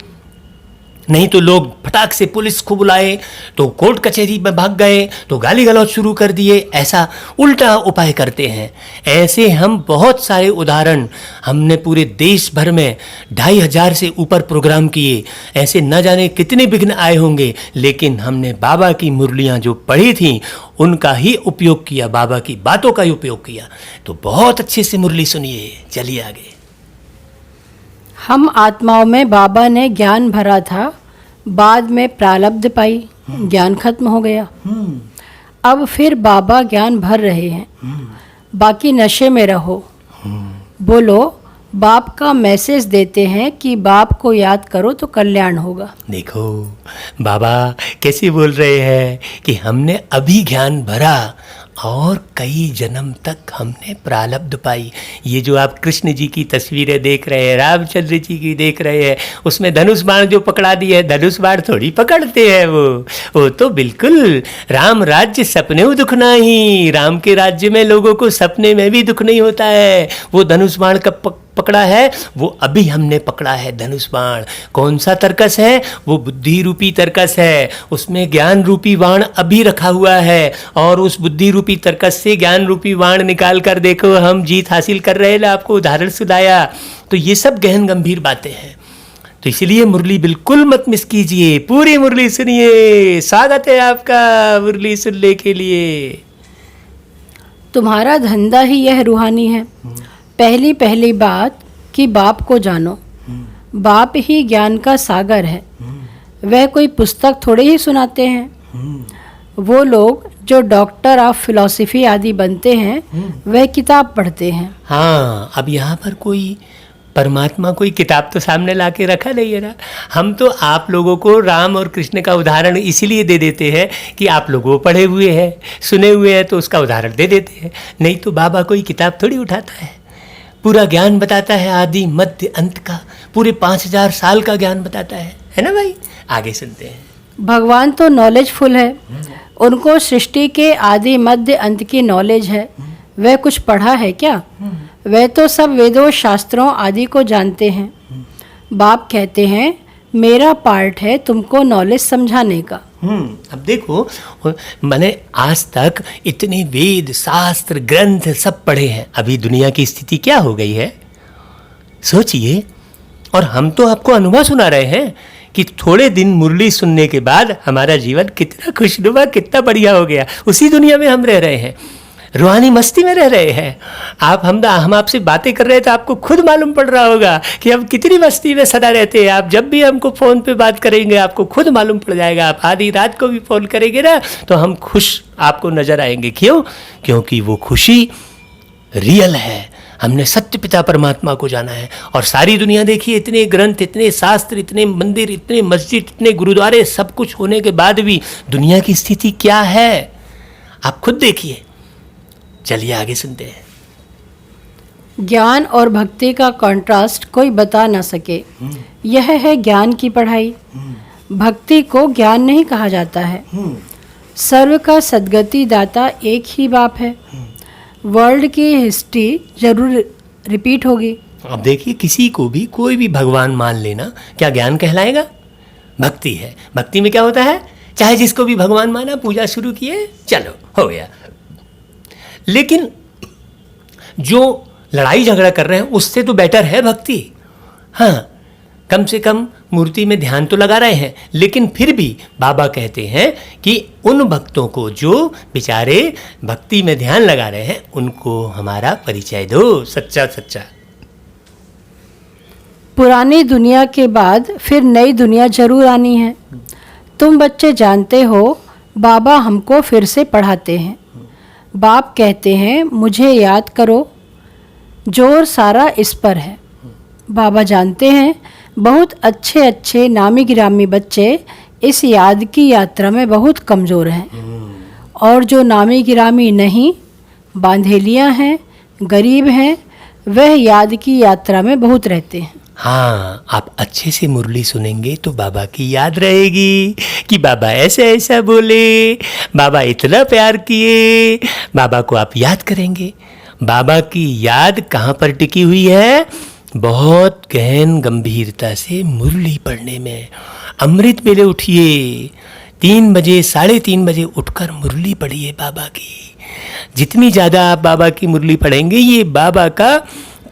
नहीं तो लोग फटाक से पुलिस को बुलाए, तो कोर्ट कचहरी में भाग गए, तो गाली गलौज शुरू कर दिए। ऐसा उल्टा उपाय करते हैं। ऐसे हम बहुत सारे उदाहरण, हमने पूरे देश भर में 2500 से ऊपर प्रोग्राम किए। ऐसे न जाने कितने विघ्न आए होंगे, लेकिन हमने बाबा की मुरलियाँ जो पढ़ी थी उनका ही उपयोग किया, बाबा की बातों का ही उपयोग किया। तो बहुत अच्छे से मुरली सुनिए। चलिए आगे। हम आत्माओं में बाबा ने ज्ञान भरा था, बाद में प्रारब्ध पाई, ज्ञान खत्म हो गया। अब फिर बाबा ज्ञान भर रहे हैं, बाकी नशे में रहो। बोलो बाप का मैसेज देते हैं कि बाप को याद करो तो कल्याण होगा। देखो बाबा कैसे बोल रहे हैं कि हमने अभी ज्ञान भरा और कई जन्म तक हमने प्रारब्ध पाई। ये जो आप कृष्ण जी की तस्वीरें देख रहे हैं, रामचंद्र जी की देख रहे हैं, उसमें धनुष बाण जो पकड़ा दिए है, धनुष बाण थोड़ी पकड़ते हैं वो तो बिल्कुल राम राज्य सपने में दुख नहीं। राम के राज्य में लोगों को सपने में भी दुख नहीं होता है। वो धनुष बाण कब पकड़ा है? वो अभी हमने पकड़ा है धनुष बाण। कौन सा तरकस है? वो बुद्धि रूपी तरकस है। उसमें ज्ञान रूपी बाण अभी रखा हुआ है और उस बुद्धि रूपी तरकस से ज्ञान रूपी बाण निकाल कर देखो हम जीत हासिल कर रहे हैं ना। आपको उदाहरण सुनाया। तो ये सब गहन गंभीर बातें हैं। तो इसलिए मुरली बिल्कुल मत मिस कीजिए, पूरी मुरली सुनिए। स्वागत है आपका मुरली सुनने के लिए। तुम्हारा धंधा ही यह रूहानी है। पहली बात कि बाप को जानो। बाप ही ज्ञान का सागर है। वह कोई पुस्तक थोड़े ही सुनाते हैं। वो लोग जो डॉक्टर ऑफ फिलॉसफी आदि बनते हैं वह किताब पढ़ते हैं। हाँ, अब यहाँ पर कोई परमात्मा कोई किताब तो सामने ला के रखा नहीं है ना। हम तो आप लोगों को राम और कृष्ण का उदाहरण इसीलिए दे देते हैं कि आप लोगों पढ़े हुए हैं, सुने हुए हैं, तो उसका उदाहरण दे देते हैं। नहीं तो बाबा कोई किताब थोड़ी उठाता है। पूरा ज्ञान बताता है, आदि मध्य अंत का, पूरे 5000 साल का ज्ञान बताता है ना भाई। आगे सुनते हैं। भगवान तो नॉलेजफुल है। उनको सृष्टि के आदि मध्य अंत की नॉलेज है। वह कुछ पढ़ा है क्या? वह तो सब वेदों शास्त्रों आदि को जानते हैं। बाप कहते हैं मेरा पार्ट है तुमको नॉलेज समझाने का। अब देखो, मैंने आज तक इतने वेद शास्त्र ग्रंथ सब पढ़े हैं। अभी दुनिया की स्थिति क्या हो गई है सोचिए। और हम तो आपको अनुभव सुना रहे हैं कि थोड़े दिन मुरली सुनने के बाद हमारा जीवन कितना खुशनुमा, कितना बढ़िया हो गया। उसी दुनिया में हम रह रहे हैं, रूहानी मस्ती में रह रहे हैं। हम आपसे बातें कर रहे हैं तो आपको खुद मालूम पड़ रहा होगा कि हम कितनी मस्ती में सदा रहते हैं। आप जब भी हमको फ़ोन पे बात करेंगे आपको खुद मालूम पड़ जाएगा। आप आधी रात को भी फ़ोन करेंगे ना तो हम खुश आपको नज़र आएंगे। क्यों? क्योंकि वो खुशी रियल है। हमने सत्य पिता परमात्मा को जाना है। और सारी दुनिया देखिए, इतने ग्रंथ, इतने शास्त्र, इतने मंदिर, इतने मस्जिद, इतने गुरुद्वारे, सब कुछ होने के बाद भी दुनिया की स्थिति क्या है आप खुद देखिए। चलिए आगे सुनते हैं। ज्ञान और भक्ति का कंट्रास्ट कोई बता ना सके। यह है ज्ञान की पढ़ाई। भक्ति को ज्ञान नहीं कहा जाता है। सर्व का सद्गति दाता एक ही बाप है। वर्ल्ड की हिस्ट्री जरूर रिपीट होगी। अब देखिए, किसी को भी कोई भी भगवान मान लेना क्या ज्ञान कहलाएगा? भक्ति है। भक्ति में क्या होता है? चाहे जिसको भी भगवान माना, पूजा शुरू किए, चलो हो गया। लेकिन जो लड़ाई झगड़ा कर रहे हैं उससे तो बेटर है भक्ति। हाँ, कम से कम मूर्ति में ध्यान तो लगा रहे हैं। लेकिन फिर भी बाबा कहते हैं कि उन भक्तों को जो बेचारे भक्ति में ध्यान लगा रहे हैं उनको हमारा परिचय दो, सच्चा सच्चा। पुरानी दुनिया के बाद फिर नई दुनिया जरूर आनी है। तुम बच्चे जानते हो बाबा हमको फिर से पढ़ाते हैं। बाप कहते हैं मुझे याद करो, जोर सारा इस पर है। बाबा जानते हैं बहुत अच्छे अच्छे नामी गिरामी बच्चे इस याद की यात्रा में बहुत कमज़ोर हैं। और जो नामी गिरामी नहीं, बांधेलियाँ हैं, गरीब हैं, वह याद की यात्रा में बहुत रहते हैं। हाँ, आप अच्छे से मुरली सुनेंगे तो बाबा की याद रहेगी कि बाबा ऐसे ऐसा बोले, बाबा इतना प्यार किए। बाबा को आप याद करेंगे। बाबा की याद कहाँ पर टिकी हुई है? बहुत गहन गंभीरता से मुरली पढ़ने में। अमृत वेले उठिए, 3 बजे 3:30 बजे उठकर मुरली पढ़िए बाबा की। जितनी ज़्यादा आप बाबा की मुरली पढ़ेंगे, ये बाबा का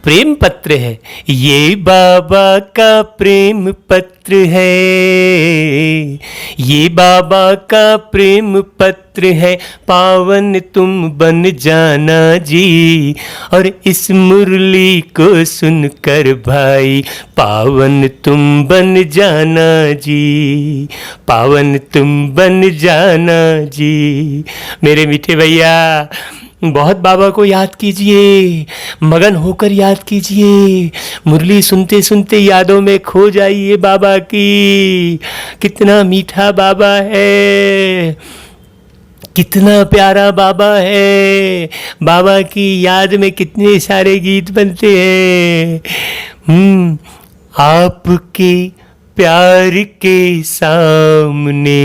प्रेम पत्र है। ये बाबा का प्रेम पत्र है, ये बाबा का प्रेम पत्र है। पावन तुम बन जाना जी, और इस मुरली को सुनकर भाई पावन तुम बन जाना जी, पावन तुम बन जाना जी। मेरे मीठे भैया, बहुत बाबा को याद कीजिए, मगन होकर याद कीजिए, मुरली सुनते सुनते यादों में खो जाइए बाबा की। कितना मीठा बाबा है, कितना प्यारा बाबा है। बाबा की याद में कितने सारे गीत बनते हैं। आपके प्यार के सामने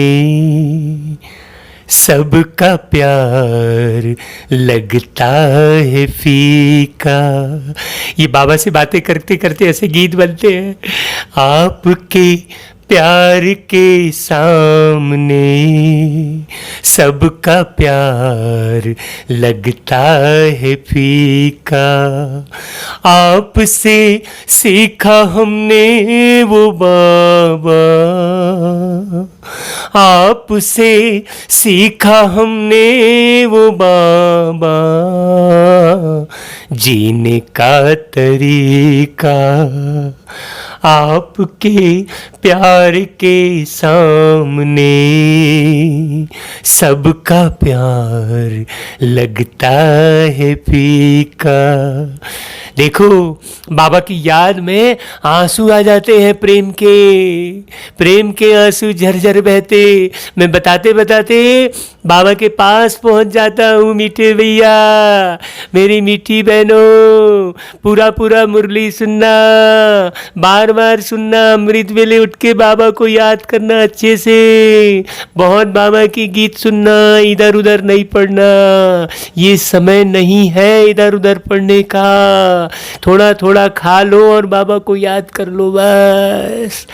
सबका प्यार लगता है फीका। ये बाबा से बातें करते करते ऐसे गीत बनते हैं। आपके प्यार के सामने सबका प्यार लगता है फीका। आपसे सीखा हमने वो बाबा, आपसे सीखा हमने वो बाबा, जीने का तरीका। आपके प्यार के सामने सबका प्यार लगता है फीका। देखो बाबा की याद में आंसू आ जाते हैं, प्रेम के आंसू झरझर बहते। मैं बताते बताते बाबा के पास पहुंच जाता हूँ। मीठे भैया, मेरी मीठी बहनों, पूरा पूरा मुरली सुनना, बार बार सुनना, अमृत वेले उठ के बाबा को याद करना अच्छे से। बहुत बाबा की गीत सुनना, इधर उधर नहीं पढ़ना। ये समय नहीं है इधर उधर पढ़ने का। थोड़ा थोड़ा खा लो और बाबा को याद कर लो बस।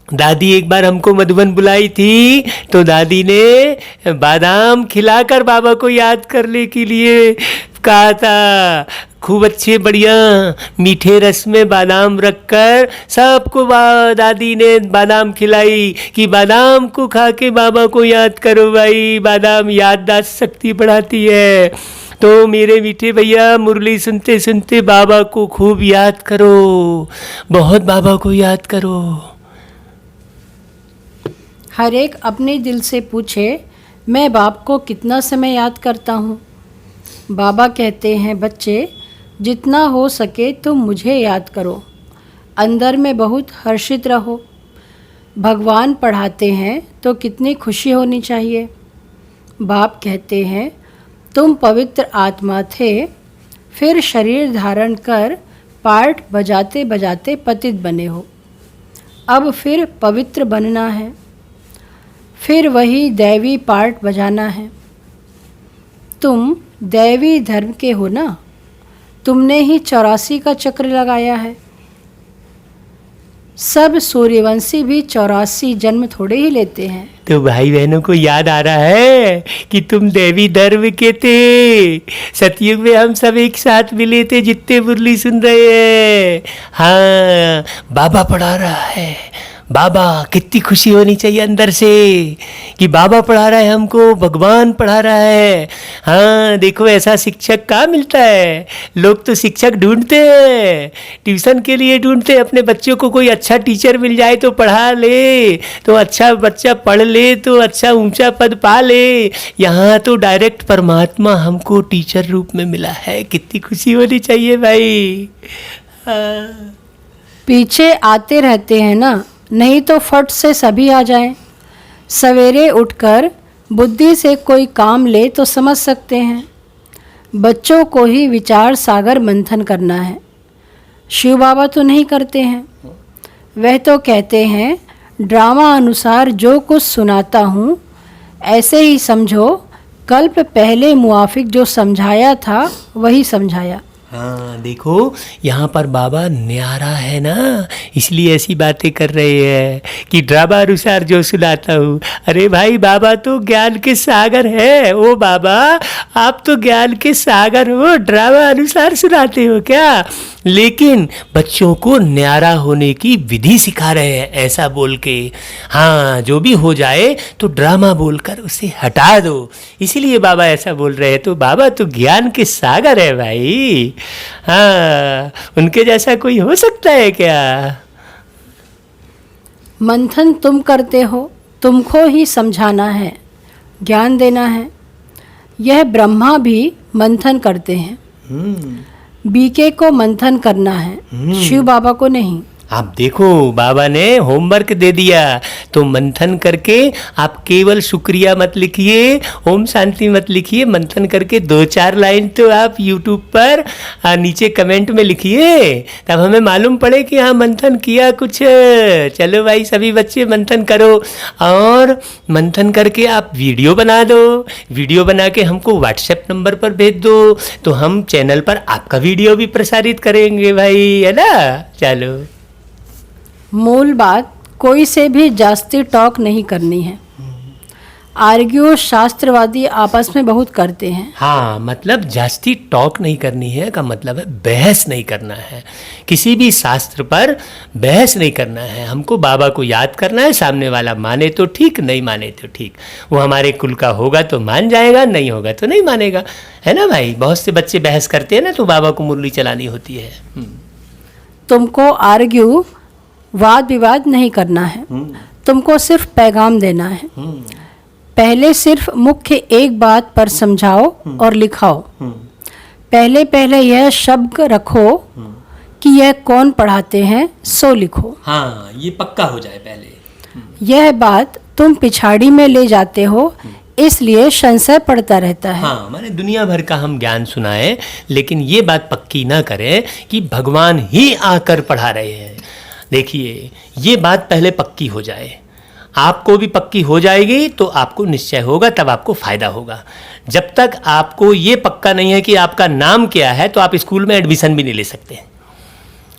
दादी एक बार हमको मधुबन बुलाई थी, तो दादी ने बादाम खिलाकर बाबा को याद करने के लिए कहा था। खूब अच्छे बढ़िया मीठे रस में बादाम रखकर सबको दादी ने बादाम खिलाई कि बादाम को खा के बाबा को याद करो भाई। बादाम याददाश्त शक्ति बढ़ाती है। तो मेरे मीठे भैया, मुरली सुनते सुनते बाबा को खूब याद करो, बहुत बाबा को याद करो। हर एक अपने दिल से पूछे, मैं बाप को कितना समय याद करता हूँ। बाबा कहते हैं, बच्चे जितना हो सके तुम मुझे याद करो, अंदर में बहुत हर्षित रहो। भगवान पढ़ाते हैं तो कितनी खुशी होनी चाहिए। बाप कहते हैं, तुम पवित्र आत्मा थे, फिर शरीर धारण कर पार्ट बजाते बजाते पतित बने हो। अब फिर पवित्र बनना है, फिर वही दैवी पार्ट बजाना है। तुम दैवी धर्म के हो ना, तुमने ही 84 का चक्र लगाया है। सब सूर्यवंशी भी 84 जन्म थोड़े ही लेते हैं। तो भाई बहनों को याद आ रहा है कि तुम देवी धर्म के थे। सतयुग में हम सब एक साथ मिले थे, जितने मुरली सुन रहे हैं। हाँ, बाबा पढ़ा रहा है। बाबा, कितनी खुशी होनी चाहिए अंदर से कि बाबा पढ़ा रहा है हमको, भगवान पढ़ा रहा है। हाँ देखो, ऐसा शिक्षक कहाँ मिलता है। लोग तो शिक्षक ढूंढते हैं, ट्यूशन के लिए ढूंढते हैं। अपने बच्चों को कोई अच्छा टीचर मिल जाए तो पढ़ा ले, तो अच्छा बच्चा पढ़ ले तो अच्छा ऊंचा पद पा ले। यहाँ तो डायरेक्ट परमात्मा हमको टीचर रूप में मिला है। कितनी खुशी होनी चाहिए भाई। हाँ। पीछे आते रहते हैं ना, नहीं तो फट से सभी आ जाएं। सवेरे उठकर बुद्धि से कोई काम ले तो समझ सकते हैं। बच्चों को ही विचार सागर मंथन करना है। शिव बाबा तो नहीं करते हैं। वह तो कहते हैं, ड्रामा अनुसार जो कुछ सुनाता हूँ ऐसे ही समझो। कल्प पहले मुआफिक जो समझाया था वही समझाया। हाँ देखो, यहाँ पर बाबा न्यारा है ना, इसलिए ऐसी बातें कर रहे हैं कि ड्रामा अनुसार जो सुनाता हूँ। अरे भाई, बाबा तो ज्ञान के सागर है। ओ बाबा, आप तो ज्ञान के सागर हो, ड्रामा अनुसार सुनाते हो क्या? लेकिन बच्चों को न्यारा होने की विधि सिखा रहे हैं, ऐसा बोल के। हाँ, जो भी हो जाए तो ड्रामा बोलकर उसे हटा दो, इसीलिए बाबा ऐसा बोल रहे हैं। तो बाबा तो ज्ञान के सागर है भाई। हाँ, उनके जैसा कोई हो सकता है क्या? मंथन तुम करते हो, तुमको ही समझाना है, ज्ञान देना है। यह ब्रह्मा भी मंथन करते हैं। बीके को मंथन करना है, शिव बाबा को नहीं। आप देखो, बाबा ने होमवर्क दे दिया, तो मंथन करके आप केवल शुक्रिया मत लिखिए, ओम शांति मत लिखिए, मंथन करके 2-4 लाइन तो आप यूट्यूब पर नीचे कमेंट में लिखिए, तब हमें मालूम पड़े कि हाँ मंथन किया कुछ। चलो भाई सभी बच्चे मंथन करो, और मंथन करके आप वीडियो बना दो, वीडियो बना के हमको व्हाट्सएप नंबर पर भेज दो, तो हम चैनल पर आपका वीडियो भी प्रसारित करेंगे भाई, है ना। चलो, मूल बात, कोई से भी जास्ती टॉक नहीं करनी है। आर्ग्यू शास्त्रवादी आपस में बहुत करते हैं। हाँ, मतलब जास्ती टॉक नहीं करनी है का मतलब है बहस नहीं करना है, किसी भी शास्त्र पर बहस नहीं करना है। हमको बाबा को याद करना है, सामने वाला माने तो ठीक, नहीं माने तो ठीक। वो हमारे कुल का होगा तो मान जाएगा, नहीं होगा तो नहीं मानेगा, है ना भाई। बहुत से बच्चे बहस करते हैं ना, तो बाबा को मुरली चलानी होती है। तुमको आर्ग्यू, वाद विवाद नहीं करना है, तुमको सिर्फ पैगाम देना है। पहले सिर्फ मुख्य एक बात पर समझाओ और लिखाओ। पहले पहले यह शब्द रखो कि यह कौन पढ़ाते हैं, सो लिखो। हाँ, ये पक्का हो जाए पहले। यह बात तुम पिछाड़ी में ले जाते हो, इसलिए संशय पड़ता रहता है। हाँ, माने दुनिया भर का हम ज्ञान सुनाएं, लेकिन ये बात पक्की ना करें कि भगवान ही आकर पढ़ा रहे हैं। देखिए, ये बात पहले पक्की हो जाए, आपको भी पक्की हो जाएगी तो आपको निश्चय होगा, तब आपको फायदा होगा। जब तक आपको ये पक्का नहीं है कि आपका नाम क्या है, तो आप स्कूल में एडमिशन भी नहीं ले सकते।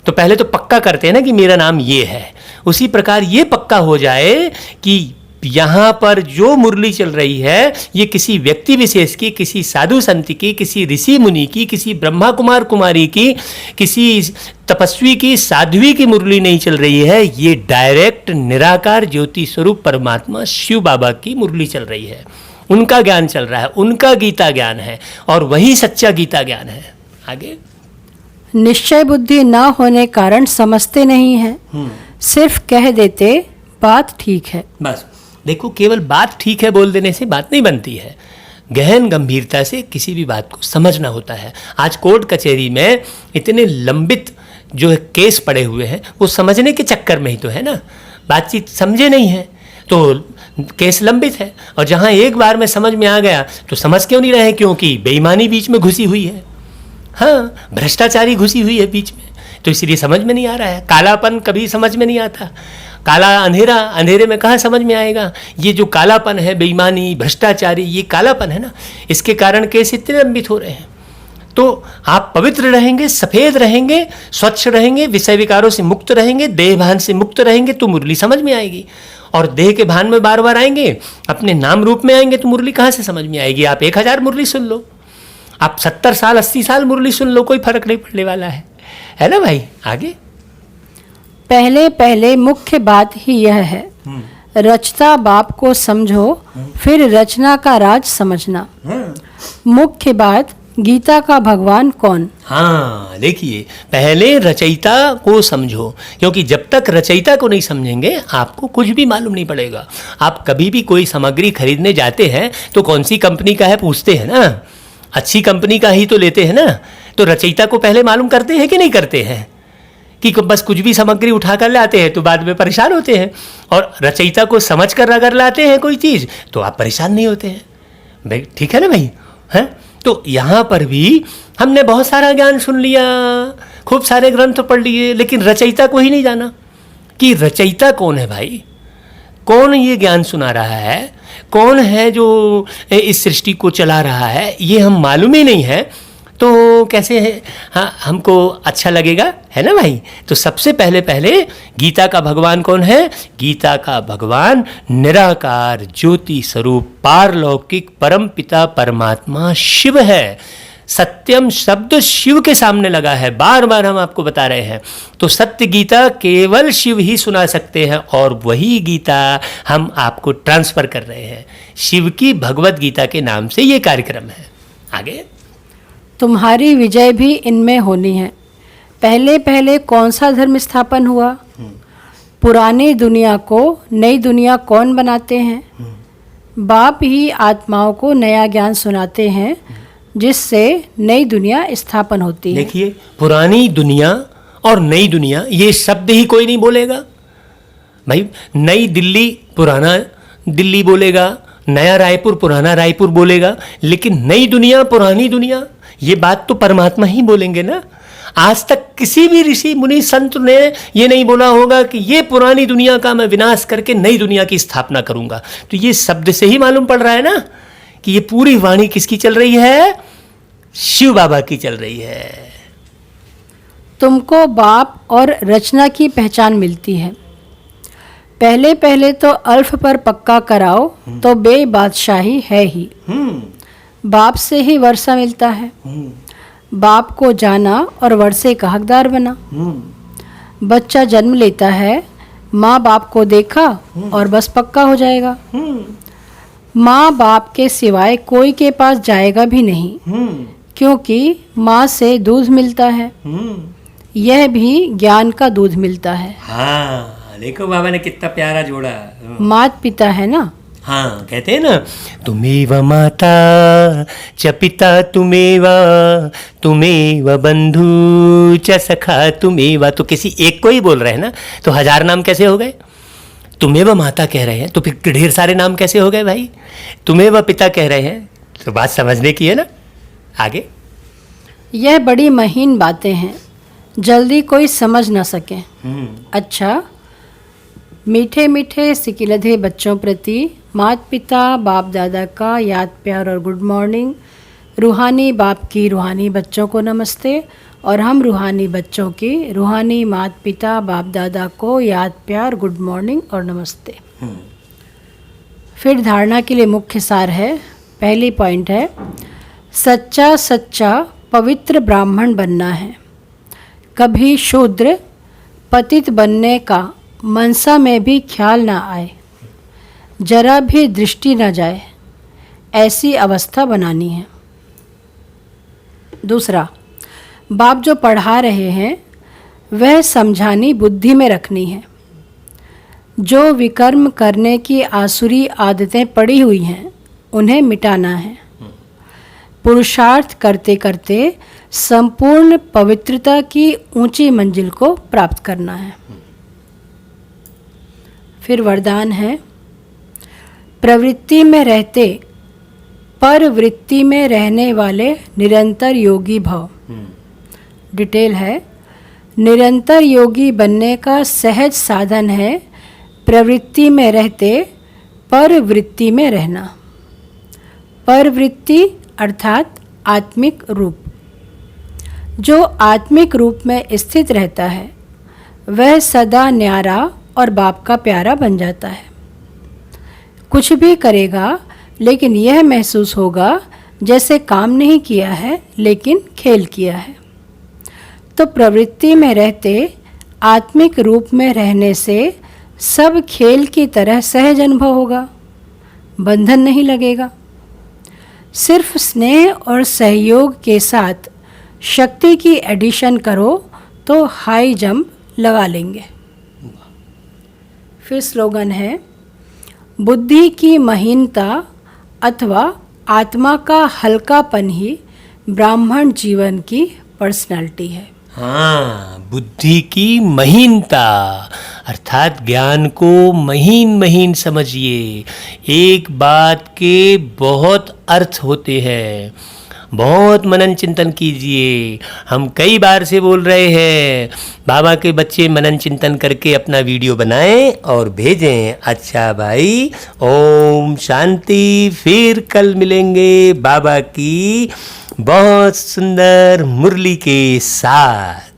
तो पहले तो पक्का करते हैं ना कि मेरा नाम ये है। उसी प्रकार ये पक्का हो जाए कि यहाँ पर जो मुरली चल रही है, ये किसी व्यक्ति विशेष की, किसी साधु संत की, किसी ऋषि मुनि की, किसी ब्रह्मा कुमार कुमारी की, किसी तपस्वी की, साध्वी की मुरली नहीं चल रही है। ये डायरेक्ट निराकार ज्योति स्वरूप परमात्मा शिव बाबा की मुरली चल रही है। उनका ज्ञान चल रहा है, उनका गीता ज्ञान है, और वही सच्चा गीता ज्ञान है। आगे, निश्चय बुद्धि ना होने कारण समझते नहीं है, सिर्फ कह देते बात ठीक है। बस देखो, केवल बात ठीक है बोल देने से बात नहीं बनती है, गहन गंभीरता से किसी भी बात को समझना होता है। आज कोर्ट कचहरी में इतने लंबित जो है केस पड़े हुए हैं, वो समझने के चक्कर में ही तो है ना, बातचीत समझे नहीं है तो केस लंबित है। और जहाँ एक बार में समझ में आ गया तो समझ क्यों नहीं रहे, क्योंकि बेईमानी बीच में घुसी हुई है, हाँ, भ्रष्टाचारी घुसी हुई है बीच में, तो इसलिए समझ में नहीं आ रहा है। कालापन कभी समझ में नहीं आता, काला अंधेरा, अंधेरे में कहाँ समझ में आएगा। ये जो कालापन है, बेईमानी, भ्रष्टाचारी, ये कालापन है ना, इसके कारण केस इतने लंबित हो रहे हैं। तो आप पवित्र रहेंगे, सफ़ेद रहेंगे, स्वच्छ रहेंगे, विषय विकारों से मुक्त रहेंगे, देह भान से मुक्त रहेंगे, तो मुरली समझ में आएगी। और देह के भान में बार बार आएंगे, अपने नाम रूप में आएंगे, तो मुरली कहाँ से समझ में आएगी। आप 1000 मुरली सुन लो, आप 70 साल 80 साल मुरली सुन लो, कोई फर्क नहीं पड़ने वाला है ना भाई। आगे, पहले पहले मुख्य बात ही यह है, रचता बाप को समझो, फिर रचना का राज समझना। मुख्य बात, गीता का भगवान कौन। हाँ, देखिए, पहले रचयिता को समझो, क्योंकि जब तक रचयिता को नहीं समझेंगे आपको कुछ भी मालूम नहीं पड़ेगा। आप कभी भी कोई सामग्री खरीदने जाते हैं तो कौन सी कंपनी का है पूछते हैं ना, अच्छी कंपनी का ही तो लेते हैं ना। तो रचयिता को पहले मालूम करते हैं कि नहीं करते हैं, कि बस कुछ भी सामग्री उठा कर लाते हैं तो बाद में परेशान होते हैं। और रचयिता को समझ कर अगर लाते हैं कोई चीज़ तो आप परेशान नहीं होते हैं भाई, ठीक है ना भाई, हैं। तो यहाँ पर भी हमने बहुत सारा ज्ञान सुन लिया, खूब सारे ग्रंथ पढ़ लिए, लेकिन रचयिता को ही नहीं जाना कि रचयिता कौन है भाई, कौन ये ज्ञान सुना रहा है, कौन है जो इस सृष्टि को चला रहा है, ये हम मालूम ही नहीं है, तो कैसे है, हाँ, हमको अच्छा लगेगा, है ना भाई। तो सबसे पहले पहले गीता का भगवान कौन है। गीता का भगवान निराकार ज्योति स्वरूप पारलौकिक परम पिता परमात्मा शिव है। सत्यम शब्द शिव के सामने लगा है, बार बार हम आपको बता रहे हैं। तो सत्य गीता केवल शिव ही सुना सकते हैं, और वही गीता हम आपको ट्रांसफर कर रहे हैं। शिव की भगवत गीता के नाम से ये कार्यक्रम है। आगे, तुम्हारी विजय भी इनमें होनी है। पहले पहले कौन सा धर्म स्थापन हुआ, पुरानी दुनिया को नई दुनिया कौन बनाते हैं। बाप ही आत्माओं को नया ज्ञान सुनाते हैं जिससे नई दुनिया स्थापन होती है। देखिए, पुरानी दुनिया और नई दुनिया, ये शब्द ही कोई नहीं बोलेगा भाई। नई दिल्ली पुराना दिल्ली बोलेगा, नया रायपुर पुराना रायपुर बोलेगा, लेकिन नई दुनिया पुरानी दुनिया, ये बात तो परमात्मा ही बोलेंगे ना। आज तक किसी भी ऋषि मुनि संत ने ये नहीं बोला होगा कि ये पुरानी दुनिया का मैं विनाश करके नई दुनिया की स्थापना करूंगा। तो ये शब्द से ही मालूम पड़ रहा है ना कि ये पूरी वाणी किसकी चल रही है? शिव बाबा की चल रही है। तुमको बाप और रचना की पहचान मिलती है। पहले पहले तो अल्फ पर पक्का कराओ तो बे बादशाही है ही। बाप से ही वर्षा मिलता है। बाप को जाना और वर्षे का हकदार बना। बच्चा जन्म लेता है, माँ बाप को देखा और बस पक्का हो जाएगा। माँ बाप के सिवाय कोई के पास जाएगा भी नहीं, क्योंकि माँ से दूध मिलता है। यह भी ज्ञान का दूध मिलता है। हाँ, देखो बाबा ने कितना प्यारा जोड़ा। मात पिता है ना। हाँ, कहते हैं ना, तुमेव माता च पिता तुमेव, तुमेव बंधु च सखा तुमेव। तो किसी एक को ही बोल रहे हैं ना, तो 1000 नाम कैसे हो गए? तुमेव माता कह रहे हैं तो फिर ढेर सारे नाम कैसे हो गए भाई? तुमेव पिता कह रहे हैं तो बात समझने की है ना। आगे, यह बड़ी महीन बातें हैं, जल्दी कोई समझ ना सके। अच्छा, मीठे मीठे सिकिलधे बच्चों प्रति माता पिता बाप दादा का याद प्यार और गुड मॉर्निंग। रूहानी बाप की रूहानी बच्चों को नमस्ते, और हम रूहानी बच्चों की रूहानी माता पिता बाप दादा को याद प्यार गुड मॉर्निंग और नमस्ते। फिर धारणा के लिए मुख्य सार है। पहली पॉइंट है, सच्चा सच्चा पवित्र ब्राह्मण बनना है। कभी शूद्र पतित बनने का मनसा में भी ख्याल ना आए, जरा भी दृष्टि न जाए, ऐसी अवस्था बनानी है। दूसरा, बाप जो पढ़ा रहे हैं वह समझानी बुद्धि में रखनी है। जो विकर्म करने की आसुरी आदतें पड़ी हुई हैं उन्हें मिटाना है। पुरुषार्थ करते करते संपूर्ण पवित्रता की ऊंची मंजिल को प्राप्त करना है। फिर वरदान है, प्रवृत्ति में रहते पर वृत्ति में रहने वाले निरंतर योगी भव। डिटेल है, निरंतर योगी बनने का सहज साधन है प्रवृत्ति में रहते पर वृत्ति में रहना। परवृत्ति अर्थात आत्मिक रूप। जो आत्मिक रूप में स्थित रहता है वह सदा न्यारा और बाप का प्यारा बन जाता है। कुछ भी करेगा लेकिन यह महसूस होगा जैसे काम नहीं किया है लेकिन खेल किया है। तो प्रवृत्ति में रहते आत्मिक रूप में रहने से सब खेल की तरह सहज अनुभव होगा, बंधन नहीं लगेगा। सिर्फ स्नेह और सहयोग के साथ शक्ति की एडिशन करो तो हाई जंप लगा लेंगे। फिर स्लोगन है, बुद्धि की महीनता अथवा आत्मा का हल्कापन ही ब्राह्मण जीवन की पर्सनालिटी है। हाँ, बुद्धि की महीनता अर्थात ज्ञान को महीन महीन समझिए। एक बात के बहुत अर्थ होते हैं, बहुत मनन चिंतन कीजिए। हम कई बार से बोल रहे हैं, बाबा के बच्चे मनन चिंतन करके अपना वीडियो बनाएं और भेजें। अच्छा भाई, ओम शांति। फिर कल मिलेंगे बाबा की बहुत सुंदर मुरली के साथ।